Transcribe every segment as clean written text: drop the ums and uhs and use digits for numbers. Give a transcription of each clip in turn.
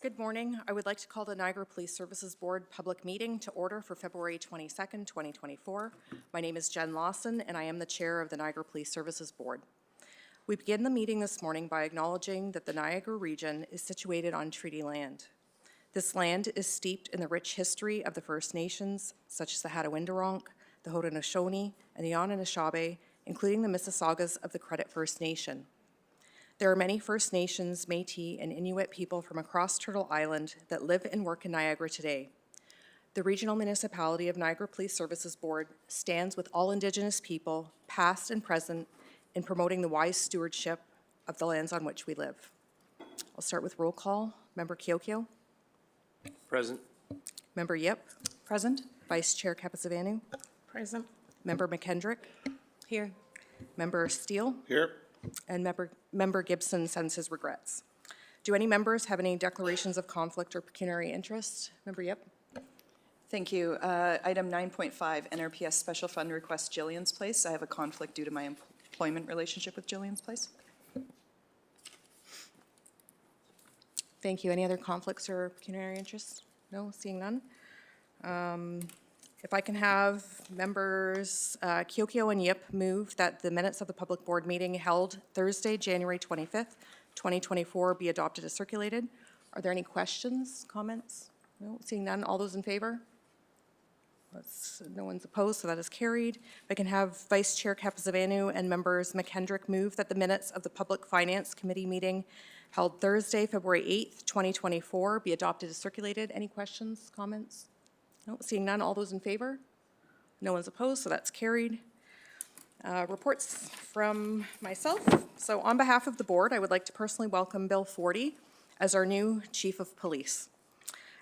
Good morning. I would like to call the Niagara Police Services Board public meeting to order for February 22nd, 2024. My name is Jen Lawson, and I am the chair of the Niagara Police Services Board. We begin the meeting this morning by acknowledging that the Niagara region is situated on treaty land. This land is steeped in the rich history of the First Nations, such as the Hattawindaronk, the Haudenosaunee, and the Anishinaabe, including the Mississaugas of the Credit First Nation. There are many First Nations, Métis, and Inuit people from across Turtle Island that live and work in Niagara today. The Regional Municipality of Niagara Police Services Board stands with all Indigenous people, past and present, in promoting the wise stewardship of the lands on which we live. I'll start with roll call. Member Kiokio. Present. Member Yip. Present. Vice Chair Kapasavanu. Present. Member McKendrick. Here. Member Steele. Here. And Member Gibson sends his regrets. Do any members have any declarations of conflict or pecuniary interest? Member Yip. Thank you. Item 9.5, NRPS Special Fund Request, Jillian's Place. I have a conflict due to my employment relationship with Jillian's Place. Thank you. Any other conflicts or pecuniary interests? No, seeing none. If I can have members Kiokio and Yip move that the minutes of the public board meeting held Thursday, January 25th, 2024 be adopted as circulated. Are there any questions, comments? No, seeing none. All those in favor? No one's opposed, so that is carried. If I can have Vice Chair Kapasavanu and members McKendrick move that the minutes of the Public Finance Committee meeting held Thursday, February 8th, 2024 be adopted as circulated. Any questions, comments? No, seeing none. All those in favor? No one's opposed, so that's carried. Reports from myself. So on behalf of the board, I would like to personally welcome Bill Forty as our new Chief of Police.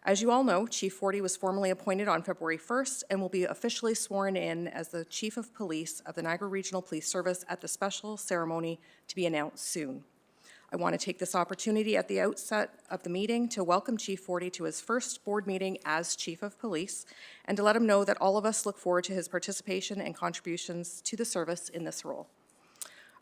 As you all know, Chief Forty was formally appointed on February 1st and will be officially sworn in as the Chief of Police of the Niagara Regional Police Service at the special ceremony to be announced soon. I want to take this opportunity at the outset of the meeting to welcome Chief Forty to his first board meeting as Chief of Police and to let him know that all of us look forward to his participation and contributions to the service in this role.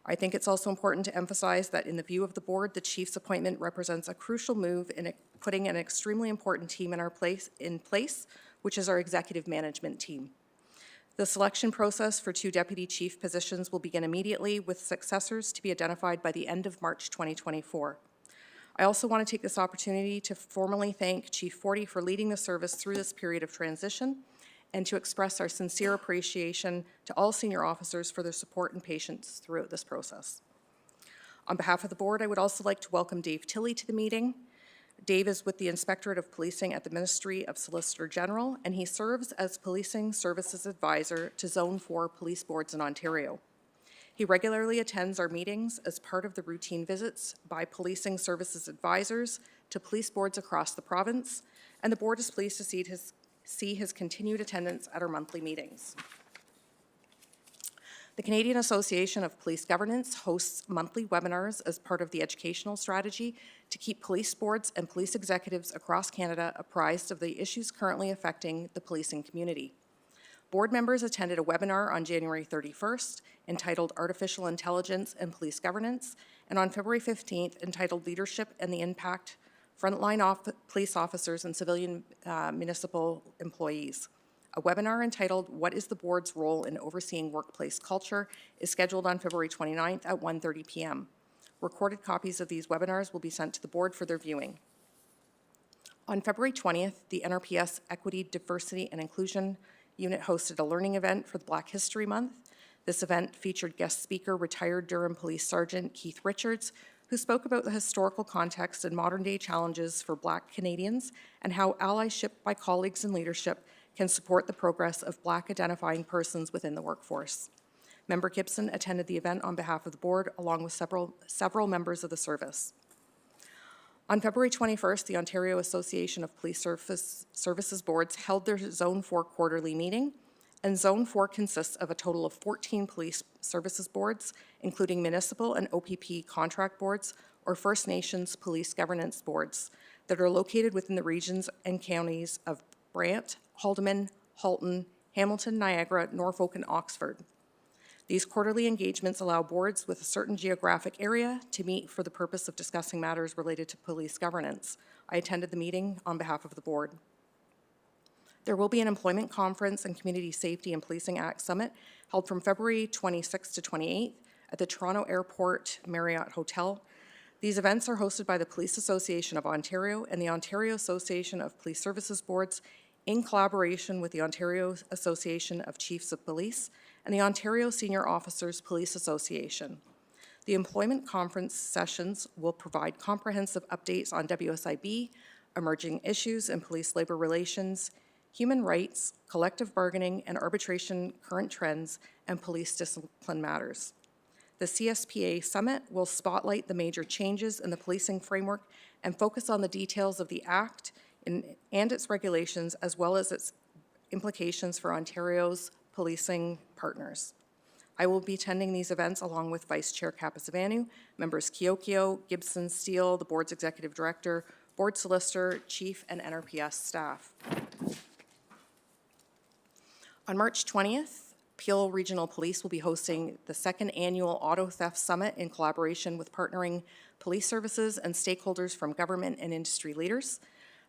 I think it's also important to emphasize that in the view of the board, the Chief's appointment represents a crucial move in putting an extremely important team in place, which is our executive management team. The selection process for 2 deputy chief positions will begin immediately, with successors to be identified by the end of March 2024. I also want to take this opportunity to formally thank Chief Forty for leading the service through this period of transition and to express our sincere appreciation to all senior officers for their support and patience throughout this process. On behalf of the board, I would also like to welcome Dave Tilley to the meeting. Dave is with the Inspectorate of Policing at the Ministry of Solicitor General, and he serves as Policing Services Advisor to Zone 4 police boards in Ontario. He regularly attends our meetings as part of the routine visits by Policing Services Advisors to police boards across the province, and the board is pleased to see his continued attendance at our monthly meetings. The Canadian Association of Police Governance hosts monthly webinars as part of the educational strategy to keep police boards and police executives across Canada apprised of the issues currently affecting the policing community. Board members attended a webinar on January 31st entitled Artificial Intelligence and Police Governance, and on February 15th entitled Leadership and the Impact Frontline Police Officers and Civilian Municipal Employees. A webinar entitled What is the Board's Role in Overseeing Workplace Culture is scheduled on February 29th at 1:30 p.m. Recorded copies of these webinars will be sent to the board for their viewing. On February 20th, the NRPS Equity, Diversity and Inclusion Unit hosted a learning event for the Black History Month. This event featured guest speaker, retired Durham Police Sergeant Keith Richards, who spoke about the historical context and modern-day challenges for Black Canadians and how allyship by colleagues and leadership can support the progress of Black identifying persons within the workforce. Member Gibson attended the event on behalf of the board, along with several members of the service. On February 21st, the Ontario Association of Police Services Boards held their Zone 4 quarterly meeting, and Zone 4 consists of a total of 14 police services boards, including municipal and OPP contract boards, or First Nations police governance boards, that are located within the regions and counties of Brant, Haldimand, Halton, Hamilton, Niagara, Norfolk, and Oxford. These quarterly engagements allow boards with a certain geographic area to meet for the purpose of discussing matters related to police governance. I attended the meeting on behalf of the board. There will be an employment conference and Community Safety and Policing Act Summit held from February 26th to 28th at the Toronto Airport Marriott Hotel. These events are hosted by the Police Association of Ontario and the Ontario Association of Police Services Boards in collaboration with the Ontario Association of Chiefs of Police and the Ontario Senior Officers Police Association. The employment conference sessions will provide comprehensive updates on WSIB, emerging issues in police labor relations, human rights, collective bargaining and arbitration, current trends, and police discipline matters. The CSPA Summit will spotlight the major changes in the policing framework and focus on the details of the Act and its regulations, as well as its implications for Ontario's policing partners. I will be attending these events along with Vice Chair Kapasavanu, members Kiokio, Gibson, Steele, the board's executive director, board solicitor, chief, and NRPS staff. On March 20th, Peel Regional Police will be hosting the second annual Auto Theft Summit in collaboration with partnering police services and stakeholders from government and industry leaders.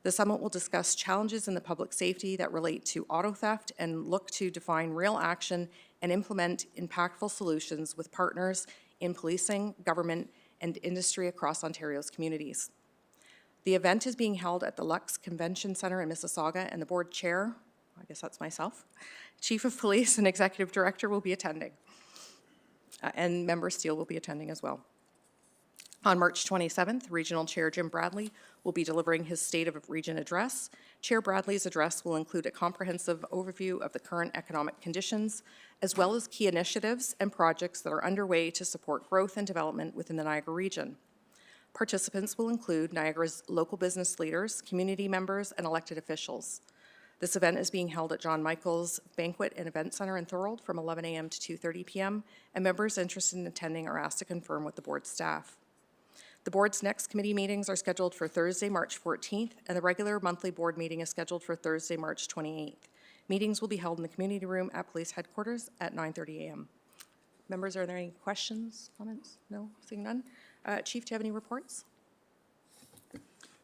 The summit will discuss challenges in the public safety that relate to auto theft and look to define real action and implement impactful solutions with partners in policing, government, and industry across Ontario's communities. The event is being held at the Lux Convention Centre in Mississauga, and the board chair, I guess that's myself, Chief of Police and Executive Director will be attending. And Member Steele will be attending as well. On March 27th, Regional Chair Jim Bradley will be delivering his State of Region address. Chair Bradley's address will include a comprehensive overview of the current economic conditions, as well as key initiatives and projects that are underway to support growth and development within the Niagara region. Participants will include Niagara's local business leaders, community members, and elected officials. This event is being held at John Michael's Banquet and Event Center in Thorold from 11 a.m. to 2:30 p.m., and members interested in attending are asked to confirm with the board staff. The board's next committee meetings are scheduled for Thursday, March 14th, and the regular monthly board meeting is scheduled for Thursday, March 28th. Meetings will be held in the community room at police headquarters at 9:30 a.m. Members, are there any questions, comments? No, seeing none. Chief, do you have any reports?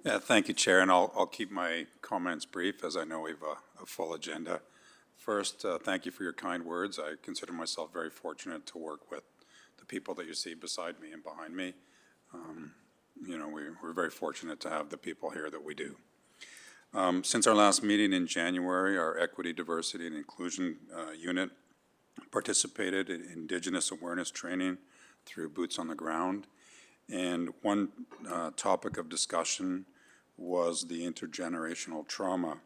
Yeah, thank you, Chair, and I'll keep my comments brief, as I know we have a full agenda. First, thank you for your kind words. I consider myself very fortunate to work with the people that you see beside me and behind me. You know, we're very fortunate to have the people here that we do. Since our last meeting in January, our Equity, Diversity, and Inclusion unit participated in Indigenous awareness training through Boots on the Ground. And one topic of discussion was the intergenerational trauma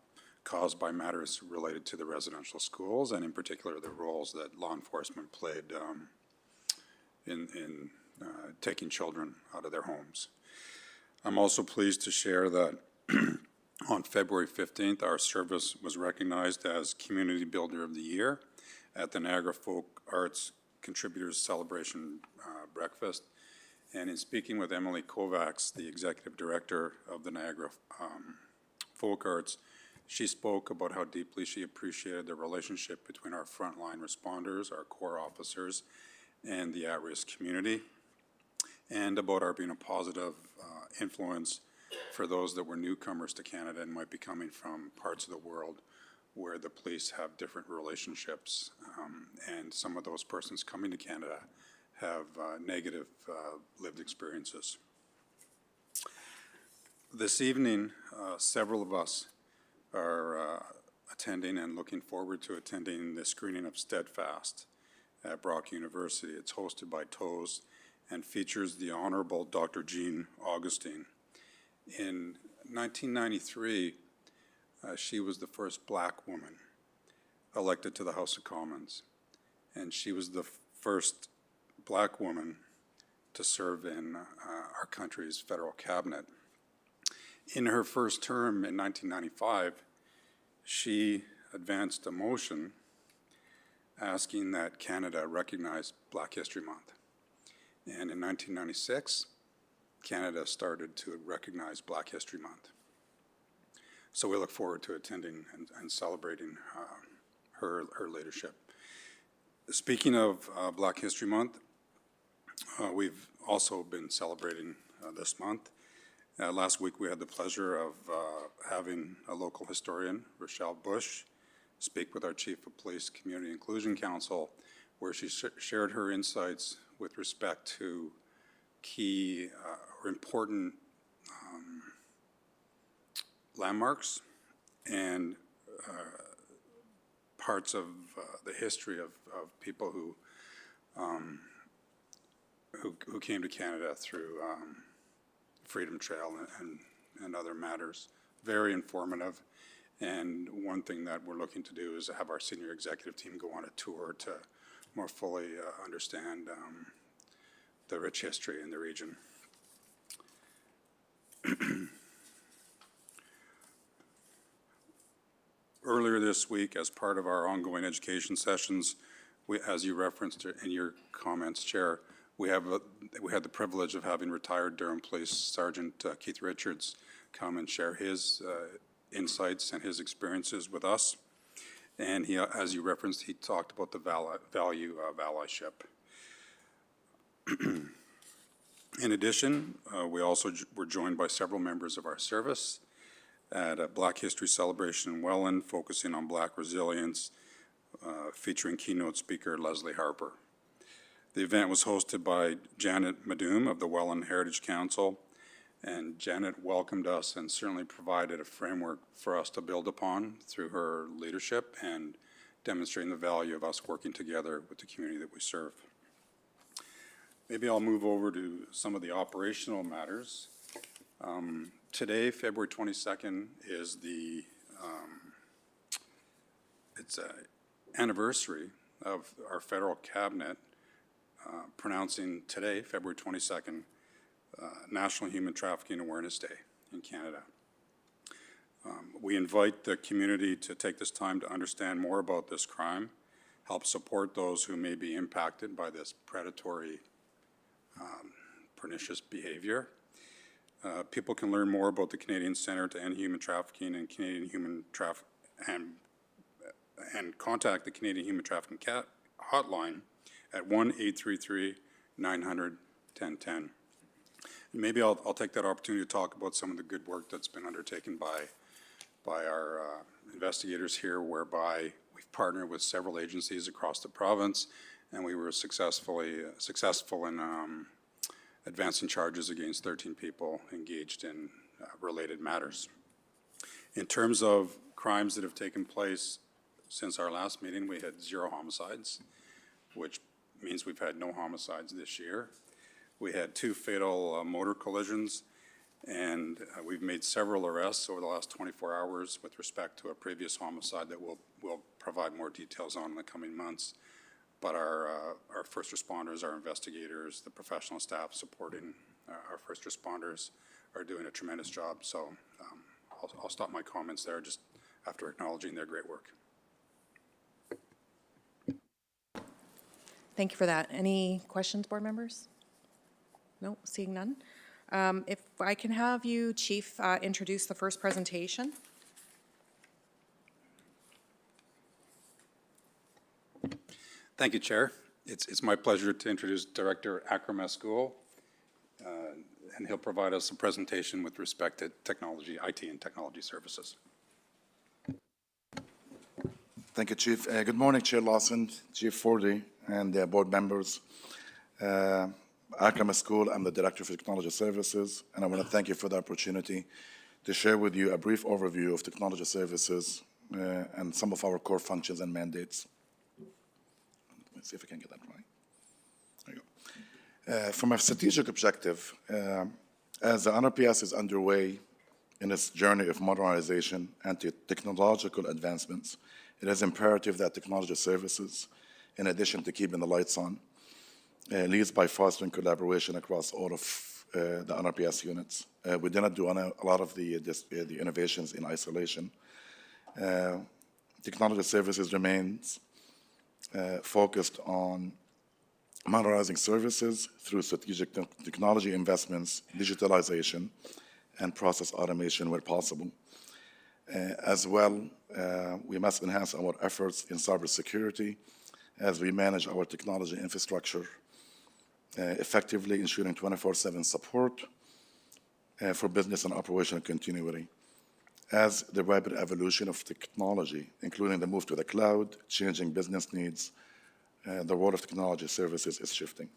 caused by matters related to the residential schools, and in particular the roles that law enforcement played in taking children out of their homes. I'm also pleased to share that on February 15th, our service was recognized as Community Builder of the Year at the Niagara Folk Arts Contributors Celebration Breakfast. And in speaking with Emily Kovacs, the Executive Director of the Niagara Folk Arts, she spoke about how deeply she appreciated the relationship between our frontline responders, our core officers, and the at-risk community, and about our being a positive influence for those that were newcomers to Canada and might be coming from parts of the world where the police have different relationships, and some of those persons coming to Canada have negative lived experiences. This evening, several of us are attending and looking forward to attending the screening of Steadfast at Brock University. It's hosted by TOES and features the Honorable Dr. Jean Augustine. In 1993, she was the first Black woman elected to the House of Commons, and she was the first Black woman to serve in our country's federal cabinet. In her first term in 1995, she advanced a motion asking that Canada recognize Black History Month. And in 1996, Canada started to recognize Black History Month. So we look forward to attending and celebrating her leadership. Speaking of Black History Month, we've also been celebrating this month. Last week, we had the pleasure of having a local historian, Rochelle Bush, speak with our Chief of Police Community Inclusion Council, where she shared her insights with respect to key or important landmarks and parts of the history of people who came to Canada through Freedom Trail and other matters. Very informative. And one thing that we're looking to do is have our senior executive team go on a tour to more fully understand the rich history in the region. Earlier this week, as part of our ongoing education sessions, as you referenced in your comments, Chair, we had the privilege of having retired Durham Police Sergeant Keith Richards come and share his insights and his experiences with us. And he, as you referenced, he talked about the value of allyship. In addition, we also were joined by several members of our service at a Black History Celebration in Welland, focusing on Black resilience, featuring keynote speaker Leslie Harper. The event was hosted by Janet Madoom of the Welland Heritage Council, and Janet welcomed us and certainly provided a framework for us to build upon through her leadership and demonstrating the value of us working together with the community that we serve. Maybe I'll move over to some of the operational matters. Today, February 22nd, is the it's an anniversary of our federal cabinet pronouncing today, February 22nd, National Human Trafficking Awareness Day in Canada. We invite the community to take this time to understand more about this crime, help support those who may be impacted by this predatory, pernicious behavior. People can learn more about the Canadian Centre to End Human Trafficking and Canadian Human and contact the Canadian Human Trafficking Hotline at 1-833-900-1010. Maybe I'll take that opportunity to talk about some of the good work that's been undertaken by our investigators here, whereby we've partnered with several agencies across the province, and we were successful in advancing charges against 13 people engaged in related matters. In terms of crimes that have taken place since our last meeting, we had 0 homicides, which means we've had no homicides this year. We had 2 fatal motor collisions, and we've made several arrests over the last 24 hours with respect to a previous homicide that we'll provide more details on in the coming months. But our first responders, our investigators, the professional staff supporting our first responders are doing a tremendous job. So I'll stop my comments there just after acknowledging their great work. Thank you for that. Any questions, board members? No, seeing none. If I can have you, Chief, introduce the first presentation. Thank you, Chair. It's my pleasure to introduce Director Akram Escool, and he'll provide us a presentation with respect to technology, IT and technology services. Thank you, Chief. Good morning, Chair Lawson, Chief Fordy, and board members. Akram Escool, I'm the Director for Technology Services, and I want to thank you for the opportunity to share with you a brief overview of technology services and some of our core functions and mandates. Let me see if I can get that right. There you go. From a strategic objective, as the NRPS is underway in its journey of modernization and technological advancements, it is imperative that technology services, in addition to keeping the lights on, leads by fostering collaboration across all of the NRPS units. We did not do a lot of the innovations in isolation. Technology services remains focused on modernizing services through strategic technology investments, digitalization, and process automation where possible. As well, we must enhance our efforts in cybersecurity as we manage our technology infrastructure effectively, ensuring 24/7 support for business and operational continuity. As the rapid evolution of technology, including the move to the cloud, changing business needs, the role of technology services is shifting.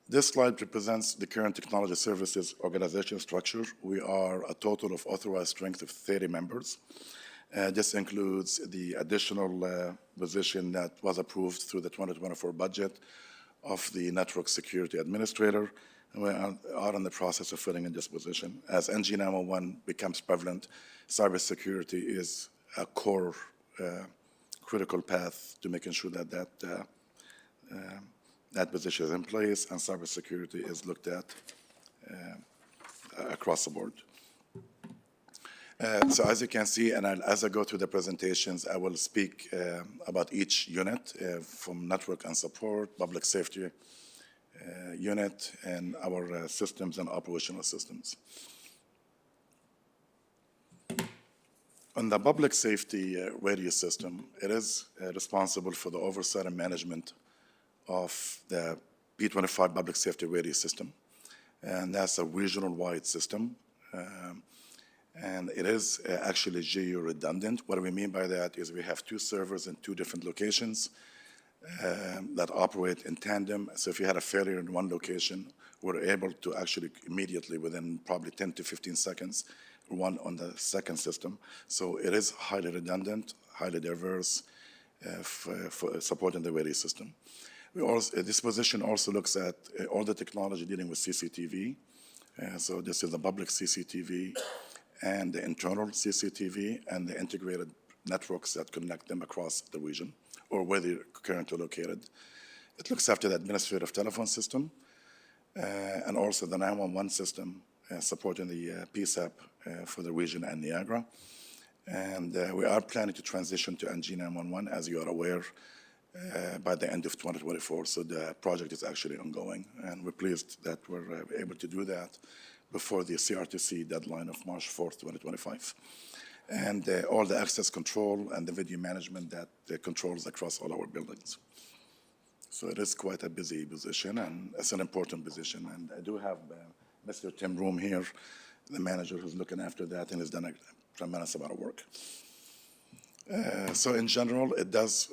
This slide represents the current technology services organization structure. We are a total of authorized strength of 30 members. This includes the additional position that was approved through the 2024 budget of the Network Security Administrator. And we are in the process of filling in this position. As NG911 becomes prevalent, cybersecurity is a core critical path to making sure that that position is in place and cybersecurity is looked at across the board. So as you can see, and as I go through the presentations, I will speak about each unit from network and support, public safety unit, and our systems and operational systems. On the public safety radio system, it is responsible for the oversight and management of the P25 public safety radio system. And that's a regional-wide system. And it is actually geo-redundant. What we mean by that is we have two servers in two different locations that operate in tandem. So if you had a failure in one location, we're able to actually immediately, within probably 10 to 15 seconds, run on the second system. So it is highly redundant, highly diverse for supporting the radio system. This position also looks at all the technology dealing with CCTV. So this is the public CCTV and the internal CCTV and the integrated networks that connect them across the region or where they're currently located. It looks after the administrative telephone system and also the 911 system supporting the PSAP for the region and Niagara. And we are planning to transition to NG911, as you are aware, by the end of 2024. So the project is actually ongoing, and we're pleased that we're able to do that before the CRTC deadline of March 4th, 2025. And all the access control and the video management that controls across all our buildings. So it is quite a busy position, and it's an important position. And I do have Mr. Tim Room here, the manager who's looking after that, and has done a tremendous amount of work. So in general, it does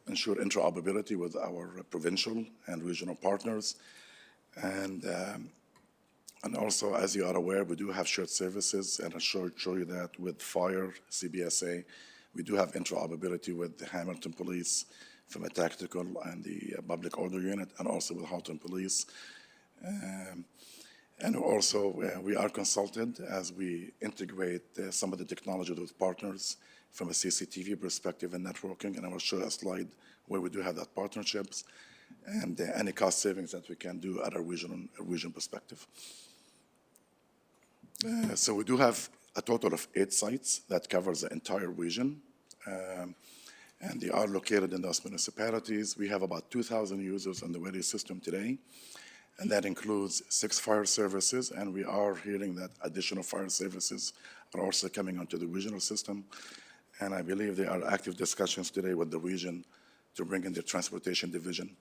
ensure interoperability with our provincial and regional partners. And also, as you are aware, we do have shared services, and I'll show you that with Fire, CBSA. We do have interoperability with the Hamilton Police from a tactical and the public order unit, and also with Houghton Police. And also, we are consulted as we integrate some of the technology with partners from a CCTV perspective and networking, and I will show a slide where we do have that partnerships and any cost savings that we can do at a region perspective. So we do have a total of 8 sites that covers the entire region, and they are located in those municipalities. We have about 2,000 users on the radio system today, and that includes 6 fire services, and we are hearing that additional fire services are also coming onto the regional system. And I believe there are active discussions today with the region to bring in the transportation division,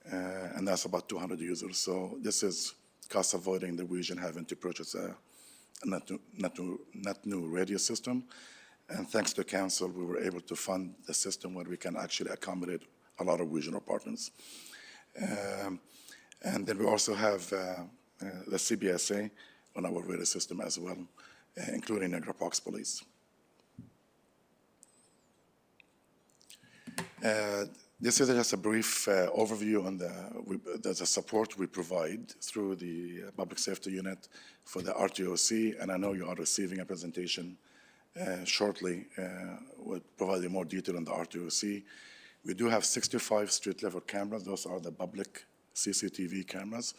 and that's about 200 users. So this is cost avoiding the region having to purchase a net new radio system. And thanks to council, we were able to fund the system where we can actually accommodate a lot of regional partners. And then we also have the CBSA on our radio system as well, including Niagara Parks Police. This is just a brief overview on the support we provide through the public safety unit for the RTOC, and I know you are receiving a presentation shortly with providing more detail on the RTOC. We do have 65 street-level cameras. Those are the public CCTV cameras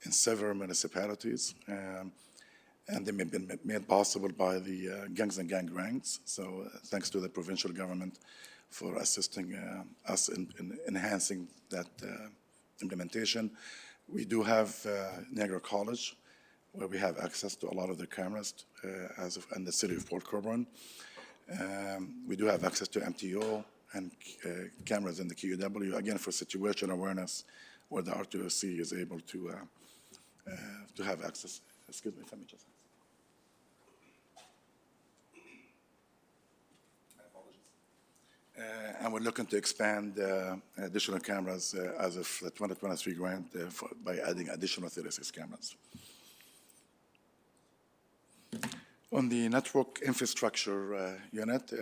in several municipalities, and they've been made possible by the gangs and gang grants. So thanks to the provincial government for assisting us in enhancing that implementation. We do have Niagara College, where we have access to a lot of the cameras in the city of Port Colborne. We do have access to MTO and cameras in the QEW, again, for situation awareness, where the R2OC is able to have access. Excuse me, let me just. And we're looking to expand additional cameras as of the 2023 grant by adding additional 36 cameras. On the network infrastructure unit,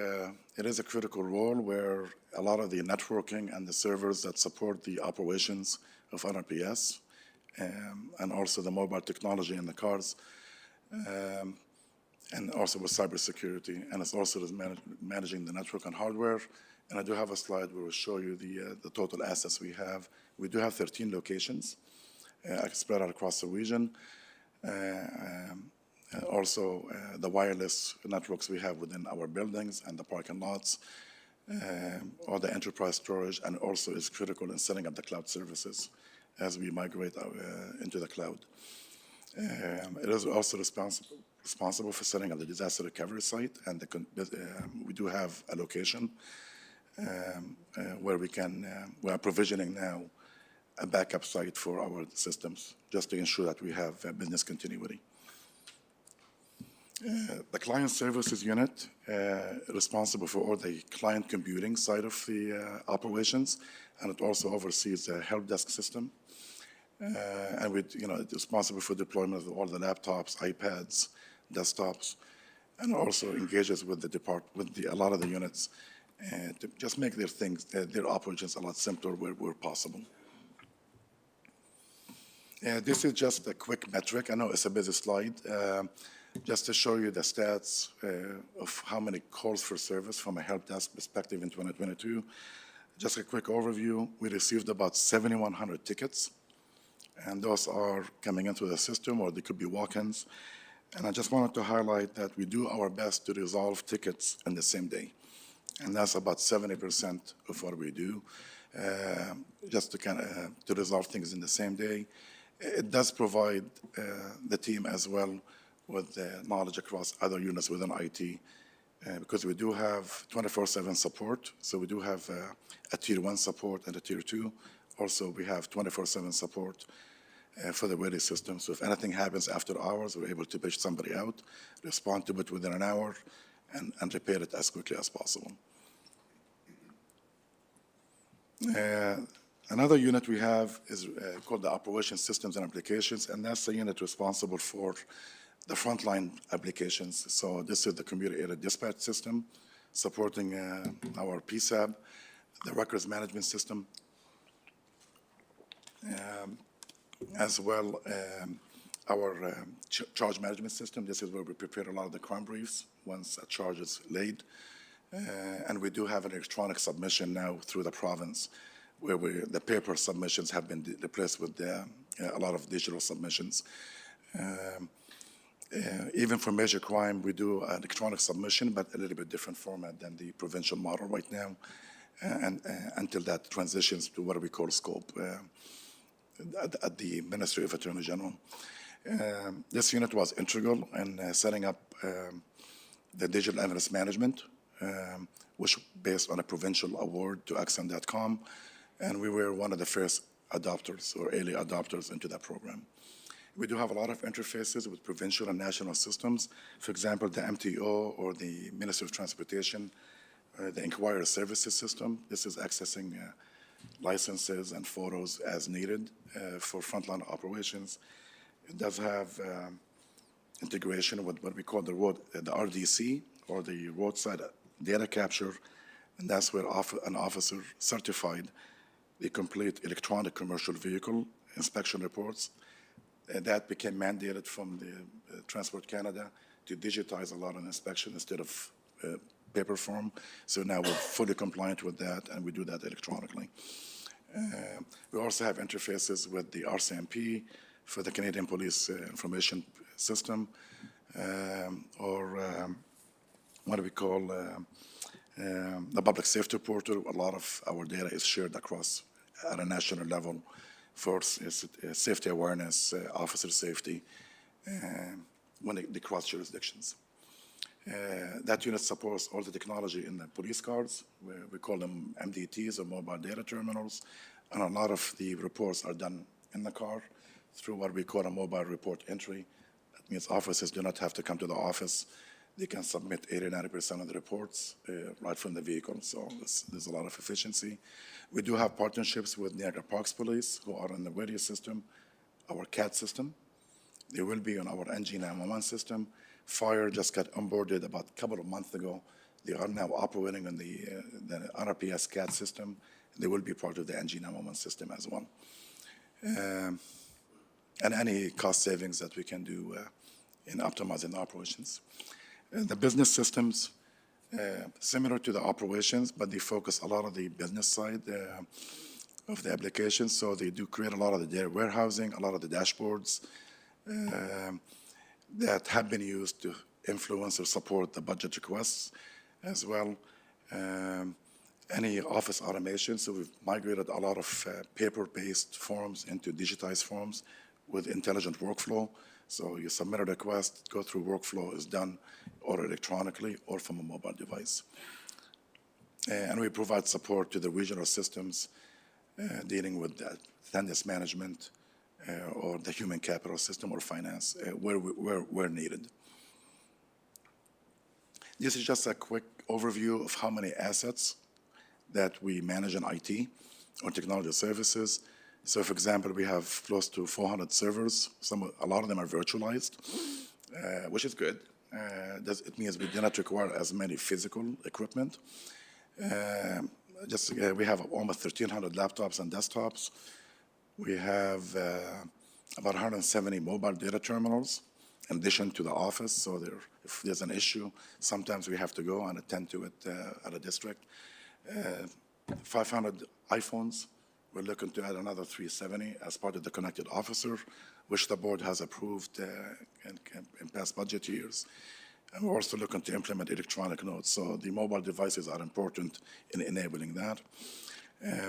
it is a critical role where a lot of the networking and the servers that support the operations of NRPS and also the mobile technology in the cars, and also with cybersecurity, and it's also managing the network and hardware. And I do have a slide where we'll show you the total assets we have. We do have 13 locations spread out across the region. Also, the wireless networks we have within our buildings and the parking lots, all the enterprise storage, and also is critical in setting up the cloud services as we migrate into the cloud. It is also responsible for setting up the disaster recovery site, and we do have a location where we are provisioning now a backup site for our systems, just to ensure that we have business continuity. The client services unit responsible for all the client computing side of the operations, and it also oversees the help desk system. And it's responsible for deployment of all the laptops, iPads, desktops, and also engages with a lot of the units to just make their operations a lot simpler where possible. This is just a quick metric. I know it's a busy slide. Just to show you the stats of how many calls for service from a help desk perspective in 2022. Just a quick overview. We received about 7,100 tickets, and those are coming into the system, or they could be walk-ins. And I just wanted to highlight that we do our best to resolve tickets in the same day. And that's about 70% of what we do, just to resolve things in the same day. It does provide the team as well with knowledge across other units within IT, because we do have 24/7 support. So we do have a Tier 1 support and a Tier 2. Also, we have 24/7 support for the radio system. So if anything happens after hours, we're able to push somebody out, respond to it within an hour, and repair it as quickly as possible. Another unit we have is called the Operation Systems and Applications, and that's the unit responsible for the frontline applications. So this is the computer-aided dispatch system supporting our PSAB, the records management system, as well our charge management system. This is where we prepare a lot of the crime briefs once a charge is laid. And we do have an electronic submission now through the province, where the paper submissions have been replaced with a lot of digital submissions. Even for major crime, we do an electronic submission, but a little bit different format than the provincial model right now, and until that transitions to what we call scope at the Ministry of Attorney General. This unit was integral in setting up the digital evidence management, which based on a provincial award to Axon.com, and we were one of the first adopters or early adopters into that program. We do have a lot of interfaces with provincial and national systems. For example, the MTO or the Ministry of Transportation, the Inquiry Services System. This is accessing licenses and photos as needed for frontline operations. It does have integration with what we call the RDC, or the roadside data capture, and that's where an officer certified the complete electronic commercial vehicle inspection reports. That became mandated from the Transport Canada to digitize a lot of inspection instead of paper form. So now we're fully compliant with that, and we do that electronically. We also have interfaces with the RCMP for the Canadian Police Information System, or what we call the Public Safety Portal. A lot of our data is shared across at a national level for safety awareness, officer safety, when they cross jurisdictions. That unit supports all the technology in the police cars. We call them MDTs, or mobile data terminals. And a lot of the reports are done in the car through what we call a mobile report entry. That means officers do not have to come to the office. They can submit 80-90% of the reports right from the vehicle. So there's a lot of efficiency. We do have partnerships with Niagara Parks Police, who are in the radio system, our CAT system. They will be on our NG 911 system. Fire just got onboarded about a couple of months ago. They are now operating on the RPS CAT system. They will be part of the NG 911 system as well. And any cost savings that we can do in optimizing the operations. The business systems, similar to the operations, but they focus a lot of the business side of the application. So they do create a lot of the data warehousing, a lot of the dashboards that have been used to influence or support the budget requests as well. Any office automation, so we've migrated a lot of paper-based forms into digitized forms with intelligent workflow. So you submit a request, go through workflow, is done or electronically or from a mobile device. And we provide support to the regional systems dealing with attendance management or the human capital system or finance where needed. This is just a quick overview of how many assets that we manage in IT or technology services. So, for example, we have close to 400 servers. A lot of them are virtualized, which is good. It means we do not require as many physical equipment. We have almost 1,300 laptops and desktops. We have about 170 mobile data terminals in addition to the office. So if there's an issue, sometimes we have to go and attend to it at a district. 500 iPhones. We're looking to add another 370 as part of the connected officer, which the board has approved in past budget years. And we're also looking to implement electronic notes. So the mobile devices are important in enabling that.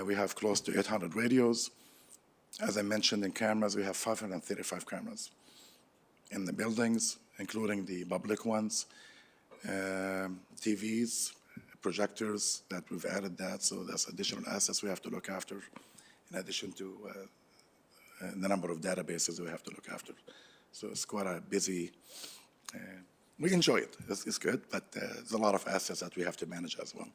We have close to 800 radios. As I mentioned, in cameras, we have 535 cameras in the buildings, including the public ones, TVs, projectors that we've added that. So that's additional assets we have to look after, in addition to the number of databases we have to look after. So it's quite a busy, we enjoy it. It's good, but there's a lot of assets that we have to manage as well.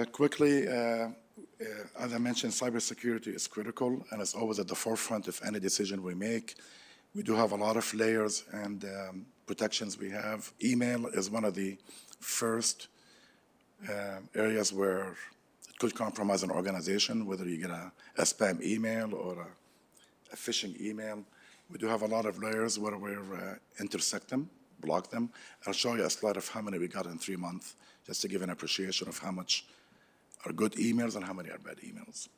Quickly, as I mentioned, cybersecurity is critical, and it's always at the forefront of any decision we make. We do have a lot of layers and protections we have. Email is one of the first areas where it could compromise an organization, whether you get a spam email or a phishing email. We do have a lot of layers where we intersect them, block them. I'll show you a slide of how many we got in 3 months, just to give an appreciation of how much are good emails and how many are bad emails.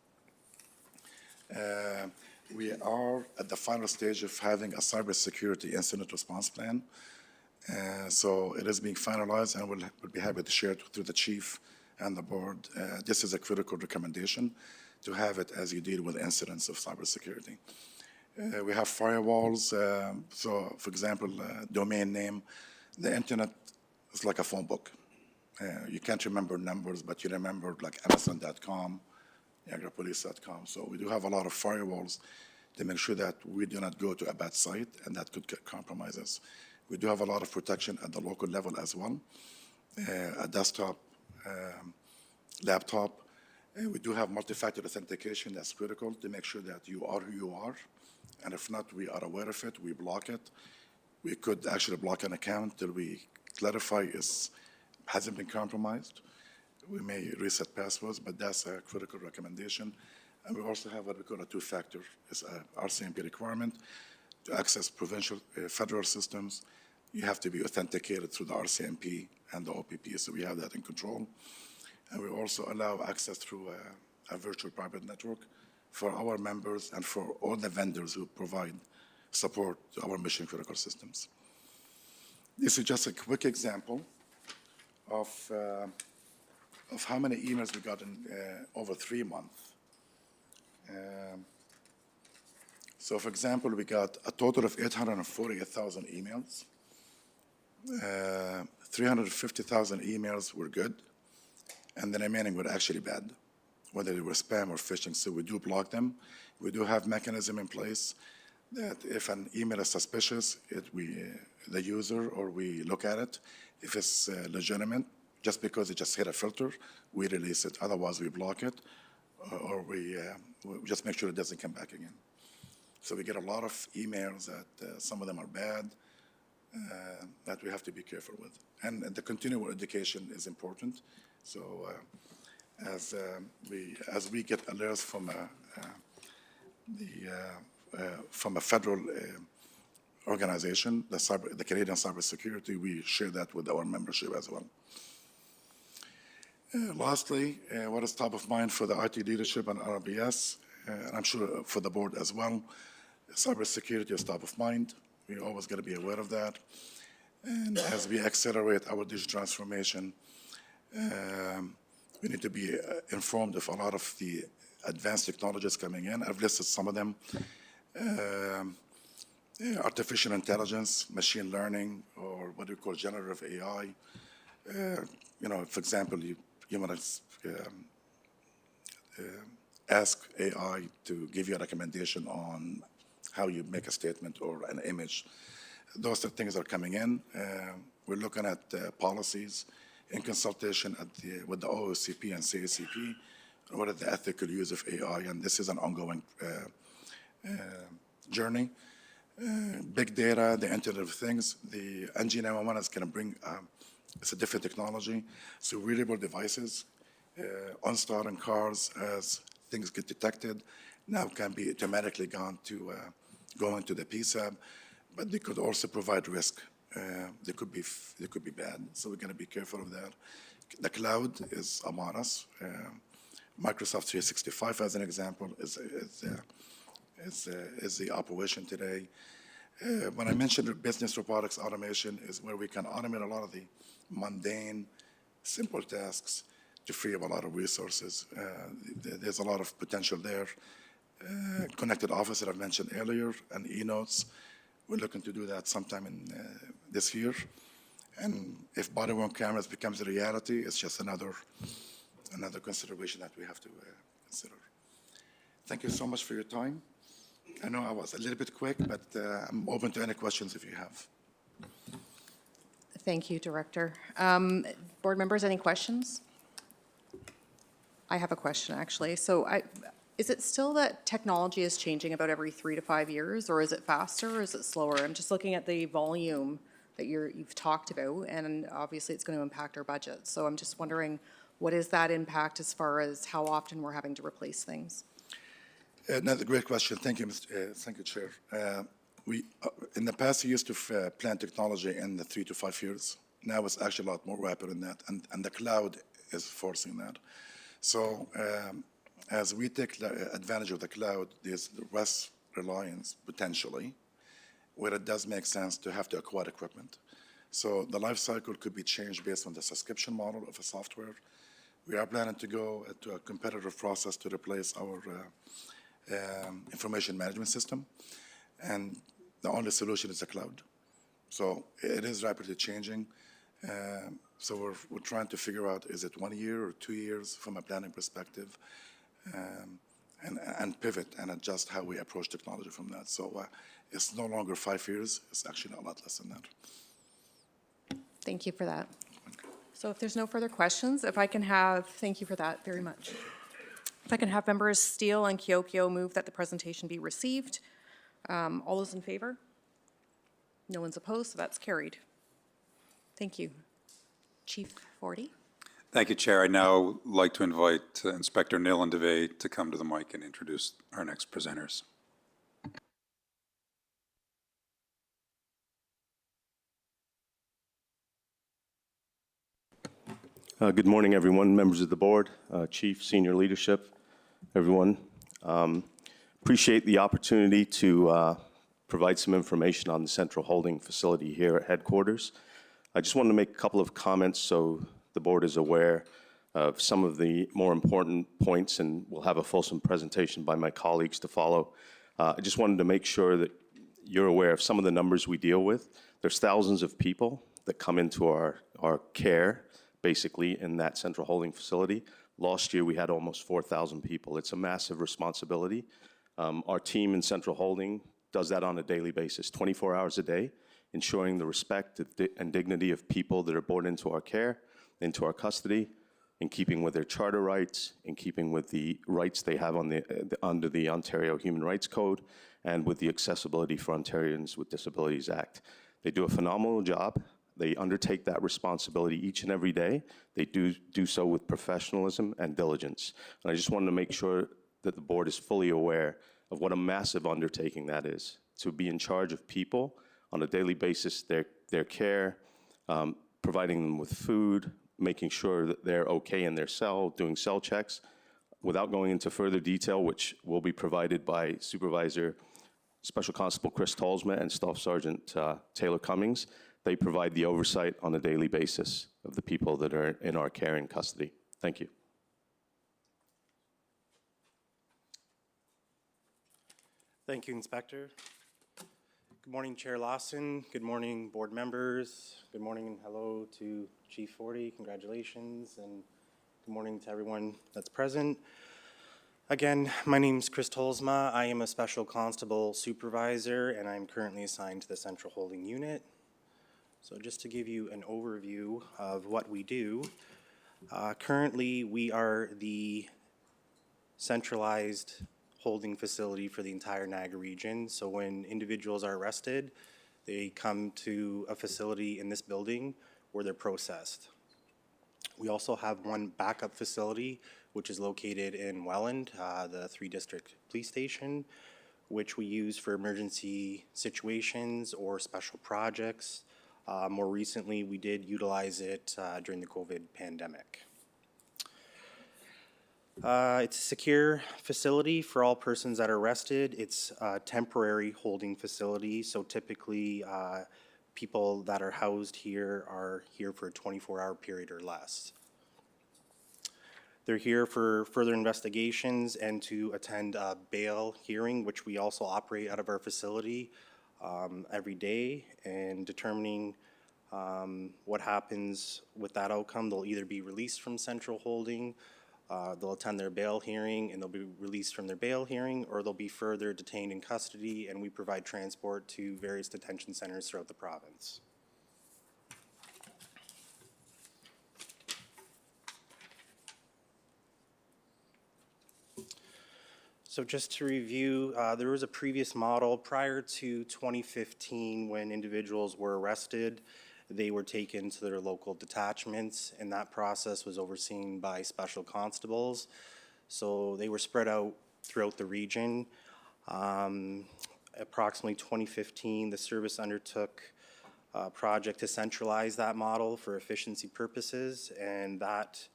We are at the final stage of having a cybersecurity incident response plan. So it is being finalized, and we'll be happy to share it through the chief and the board. This is a critical recommendation to have it as you deal with incidents of cybersecurity. We have firewalls. So, for example, domain name. The internet is like a phone book. You can't remember numbers, but you remember like Amazon.com, NiagaraPolice.com. So we do have a lot of firewalls to make sure that we do not go to a bad site, and that could compromise us. We do have a lot of protection at the local level as well. A desktop, laptop. We do have multi-factor authentication that's critical to make sure that you are who you are. And if not, we are aware of it, we block it. We could actually block an account till we clarify it hasn't been compromised. We may reset passwords, but that's a critical recommendation. And we also have what we call a two-factor. It's a RCMP requirement. To access provincial, federal systems, you have to be authenticated through the RCMP and the OPP, so we have that in control. And we also allow access through a virtual private network for our members and for all the vendors who provide support to our mission-critical systems. This is just a quick example of how many emails we got in over 3 months. So, for example, we got a total of 848,000 emails. 350,000 emails were good, and the remaining were actually bad, whether they were spam or phishing. So we do block them. We do have mechanism in place that if an email is suspicious, the user or we look at it. If it's legitimate, just because it just hit a filter, we release it. Otherwise, we block it, or we just make sure it doesn't come back again. So we get a lot of emails that some of them are bad, that we have to be careful with. And the continual education is important. So as we get alerts from a federal organization, the Canadian Cybersecurity, we share that with our membership as well. Lastly, what is top of mind for the IT leadership and RBS, and I'm sure for the board as well, cybersecurity is top of mind. We always got to be aware of that. And as we accelerate our digital transformation, we need to be informed of a lot of the advanced technologies coming in. I've listed some of them. Artificial intelligence, machine learning, or what we call generative AI. For example, you want to ask AI to give you a recommendation on how you make a statement or an image. Those are things that are coming in. We're looking at policies in consultation with the OOCP and CACP. What is the ethical use of AI? And this is an ongoing journey. Big data, the Internet of Things. The NG911 is going to bring, it's a different technology. So wearable devices on starting cars as things get detected now can be automatically going to the PSAB, but they could also provide risk. They could be bad. So we're going to be careful of that. The cloud is among us. Microsoft 365, as an example, is the operation today. When I mentioned business robotics automation is where we can automate a lot of the mundane, simple tasks to free up a lot of resources. There's a lot of potential there. Connected office that I mentioned earlier, and e-notes. We're looking to do that sometime in this year. And if body-worn cameras becomes a reality, it's just another consideration that we have to consider. Thank you so much for your time. I know I was a little bit quick, but I'm open to any questions if you have. Thank you, Director. Board members, any questions? I have a question, actually. So is it still that technology is changing about every 3 to 5 years, or is it faster, or is it slower? I'm just looking at the volume that you've talked about, and obviously it's going to impact our budget. So I'm just wondering, what is that impact as far as how often we're having to replace things? Another great question. Thank you, thank you, Chair. In the past, we used to plan technology in the 3 to 5 years. Now it's actually a lot more rapid than that, and the cloud is forcing that. So as we take advantage of the cloud, there's less reliance, potentially, where it does make sense to have to acquire equipment. So the life cycle could be changed based on the subscription model of a software. We are planning to go to a competitive process to replace our information management system, and the only solution is the cloud. So it is rapidly changing. So we're trying to figure out, is it 1 year or 2 years from a planning perspective, and pivot and adjust how we approach technology from that. So it's no longer 5 years. It's actually a lot less than that. Thank you for that. So if there's no further questions, if I can have, thank you for that very much. If I can have members Steele and Kiokio move that the presentation be received. All those in favor? No one's opposed, so that's carried. Thank you. Chief Forty. Thank you, Chair. I'd now like to invite Inspector Nilan DeVay to come to the mic and introduce our next presenters. Good morning, everyone, members of the board, chief, senior leadership, everyone. Appreciate the opportunity to provide some information on the central holding facility here at headquarters. I just wanted to make a couple of comments so the board is aware of some of the more important points, and we'll have a fulsome presentation by my colleagues to follow. I just wanted to make sure that you're aware of some of the numbers we deal with. There's thousands of people that come into our care, basically, in that central holding facility. Last year, we had almost 4,000 people. It's a massive responsibility. Our team in central holding does that on a daily basis, 24 hours a day, ensuring the respect and dignity of people that are brought into our care, into our custody, in keeping with their charter rights, in keeping with the rights they have under the Ontario Human Rights Code, and with the Accessibility for Ontarians with Disabilities Act. They do a phenomenal job. They undertake that responsibility each and every day. They do so with professionalism and diligence. And I just wanted to make sure that the board is fully aware of what a massive undertaking that is, to be in charge of people on a daily basis, their care, providing them with food, making sure that they're okay in their cell, doing cell checks. Without going into further detail, which will be provided by Supervisor Special Constable Chris Tolsma and Staff Sergeant Taylor Cummings, they provide the oversight on a daily basis of the people that are in our care and custody. Thank you. Thank you, Inspector. Good morning, Chair Lawson. Good morning, board members. Good morning and hello to Chief Forty. Congratulations, and good morning to everyone that's present. Again, my name is Chris Tolsma. I am a Special Constable Supervisor, and I'm currently assigned to the Central Holding Unit. So just to give you an overview of what we do, currently we are the centralized holding facility for the entire Niagara region. So when individuals are arrested, they come to a facility in this building where they're processed. We also have one backup facility, which is located in Welland, the 3-district police station, which we use for emergency situations or special projects. More recently, we did utilize it during the COVID pandemic. It's a secure facility for all persons that are arrested. It's a temporary holding facility, so typically people that are housed here are here for a 24-hour period or less. They're here for further investigations and to attend a bail hearing, which we also operate out of our facility every day, and determining what happens with that outcome. They'll either be released from central holding, they'll attend their bail hearing, and they'll be released from their bail hearing, or they'll be further detained in custody, and we provide transport to various detention centers throughout the province. So just to review, there was a previous model prior to 2015 when individuals were arrested. They were taken to their local detachments, and that process was overseen by special constables. So they were spread out throughout the region. Approximately 2015, the service undertook a project to centralize that model for efficiency purposes, and that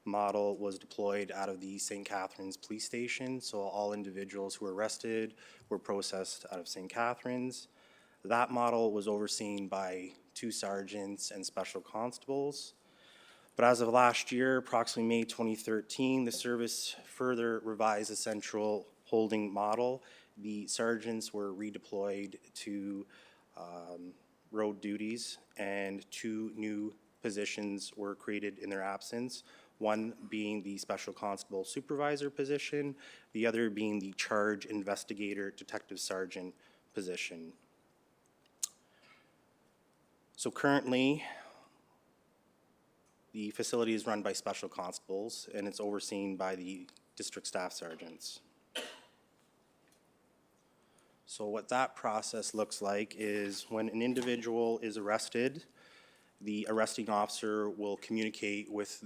model was deployed out of the St. Catharines Police Station. So all individuals who were arrested were processed out of St. Catharines. That model was overseen by 2 sergeants and special constables. But as of last year, approximately May 2013, the service further revised the central holding model. The sergeants were redeployed to road duties, and 2 new positions were created in their absence. One being the special constable supervisor position, the other being the charge investigator detective sergeant position. So currently, the facility is run by special constables, and it's overseen by the district staff sergeants. So what that process looks like is when an individual is arrested, the arresting officer will communicate with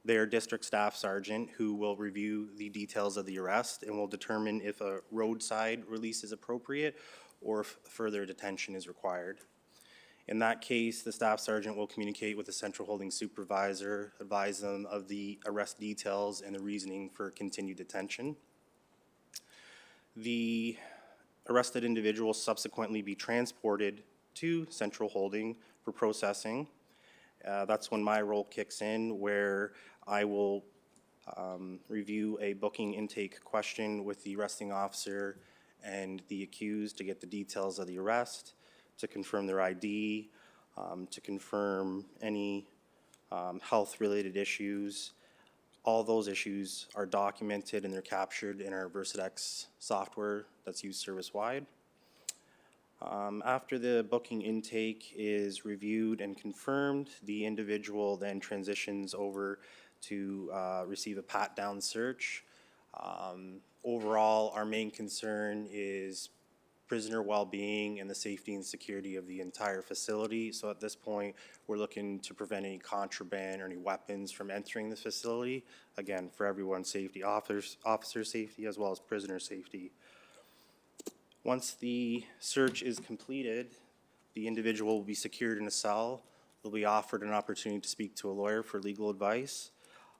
their district staff sergeant, who will review the details of the arrest and will determine if a roadside release is appropriate or if further detention is required. In that case, the staff sergeant will communicate with the central holding supervisor, advise them of the arrest details and the reasoning for continued detention. The arrested individual will subsequently be transported to central holding for processing. That's when my role kicks in, where I will review a booking intake question with the arresting officer and the accused to get the details of the arrest, to confirm their ID, to confirm any health-related issues. All those issues are documented and they're captured in our VersaDex software that's used service-wide. After the booking intake is reviewed and confirmed, the individual then transitions over to receive a pat-down search. Overall, our main concern is prisoner well-being and the safety and security of the entire facility. So at this point, we're looking to prevent any contraband or any weapons from entering the facility. Again, for everyone's safety, officer safety as well as prisoner safety. Once the search is completed, the individual will be secured in a cell. They'll be offered an opportunity to speak to a lawyer for legal advice.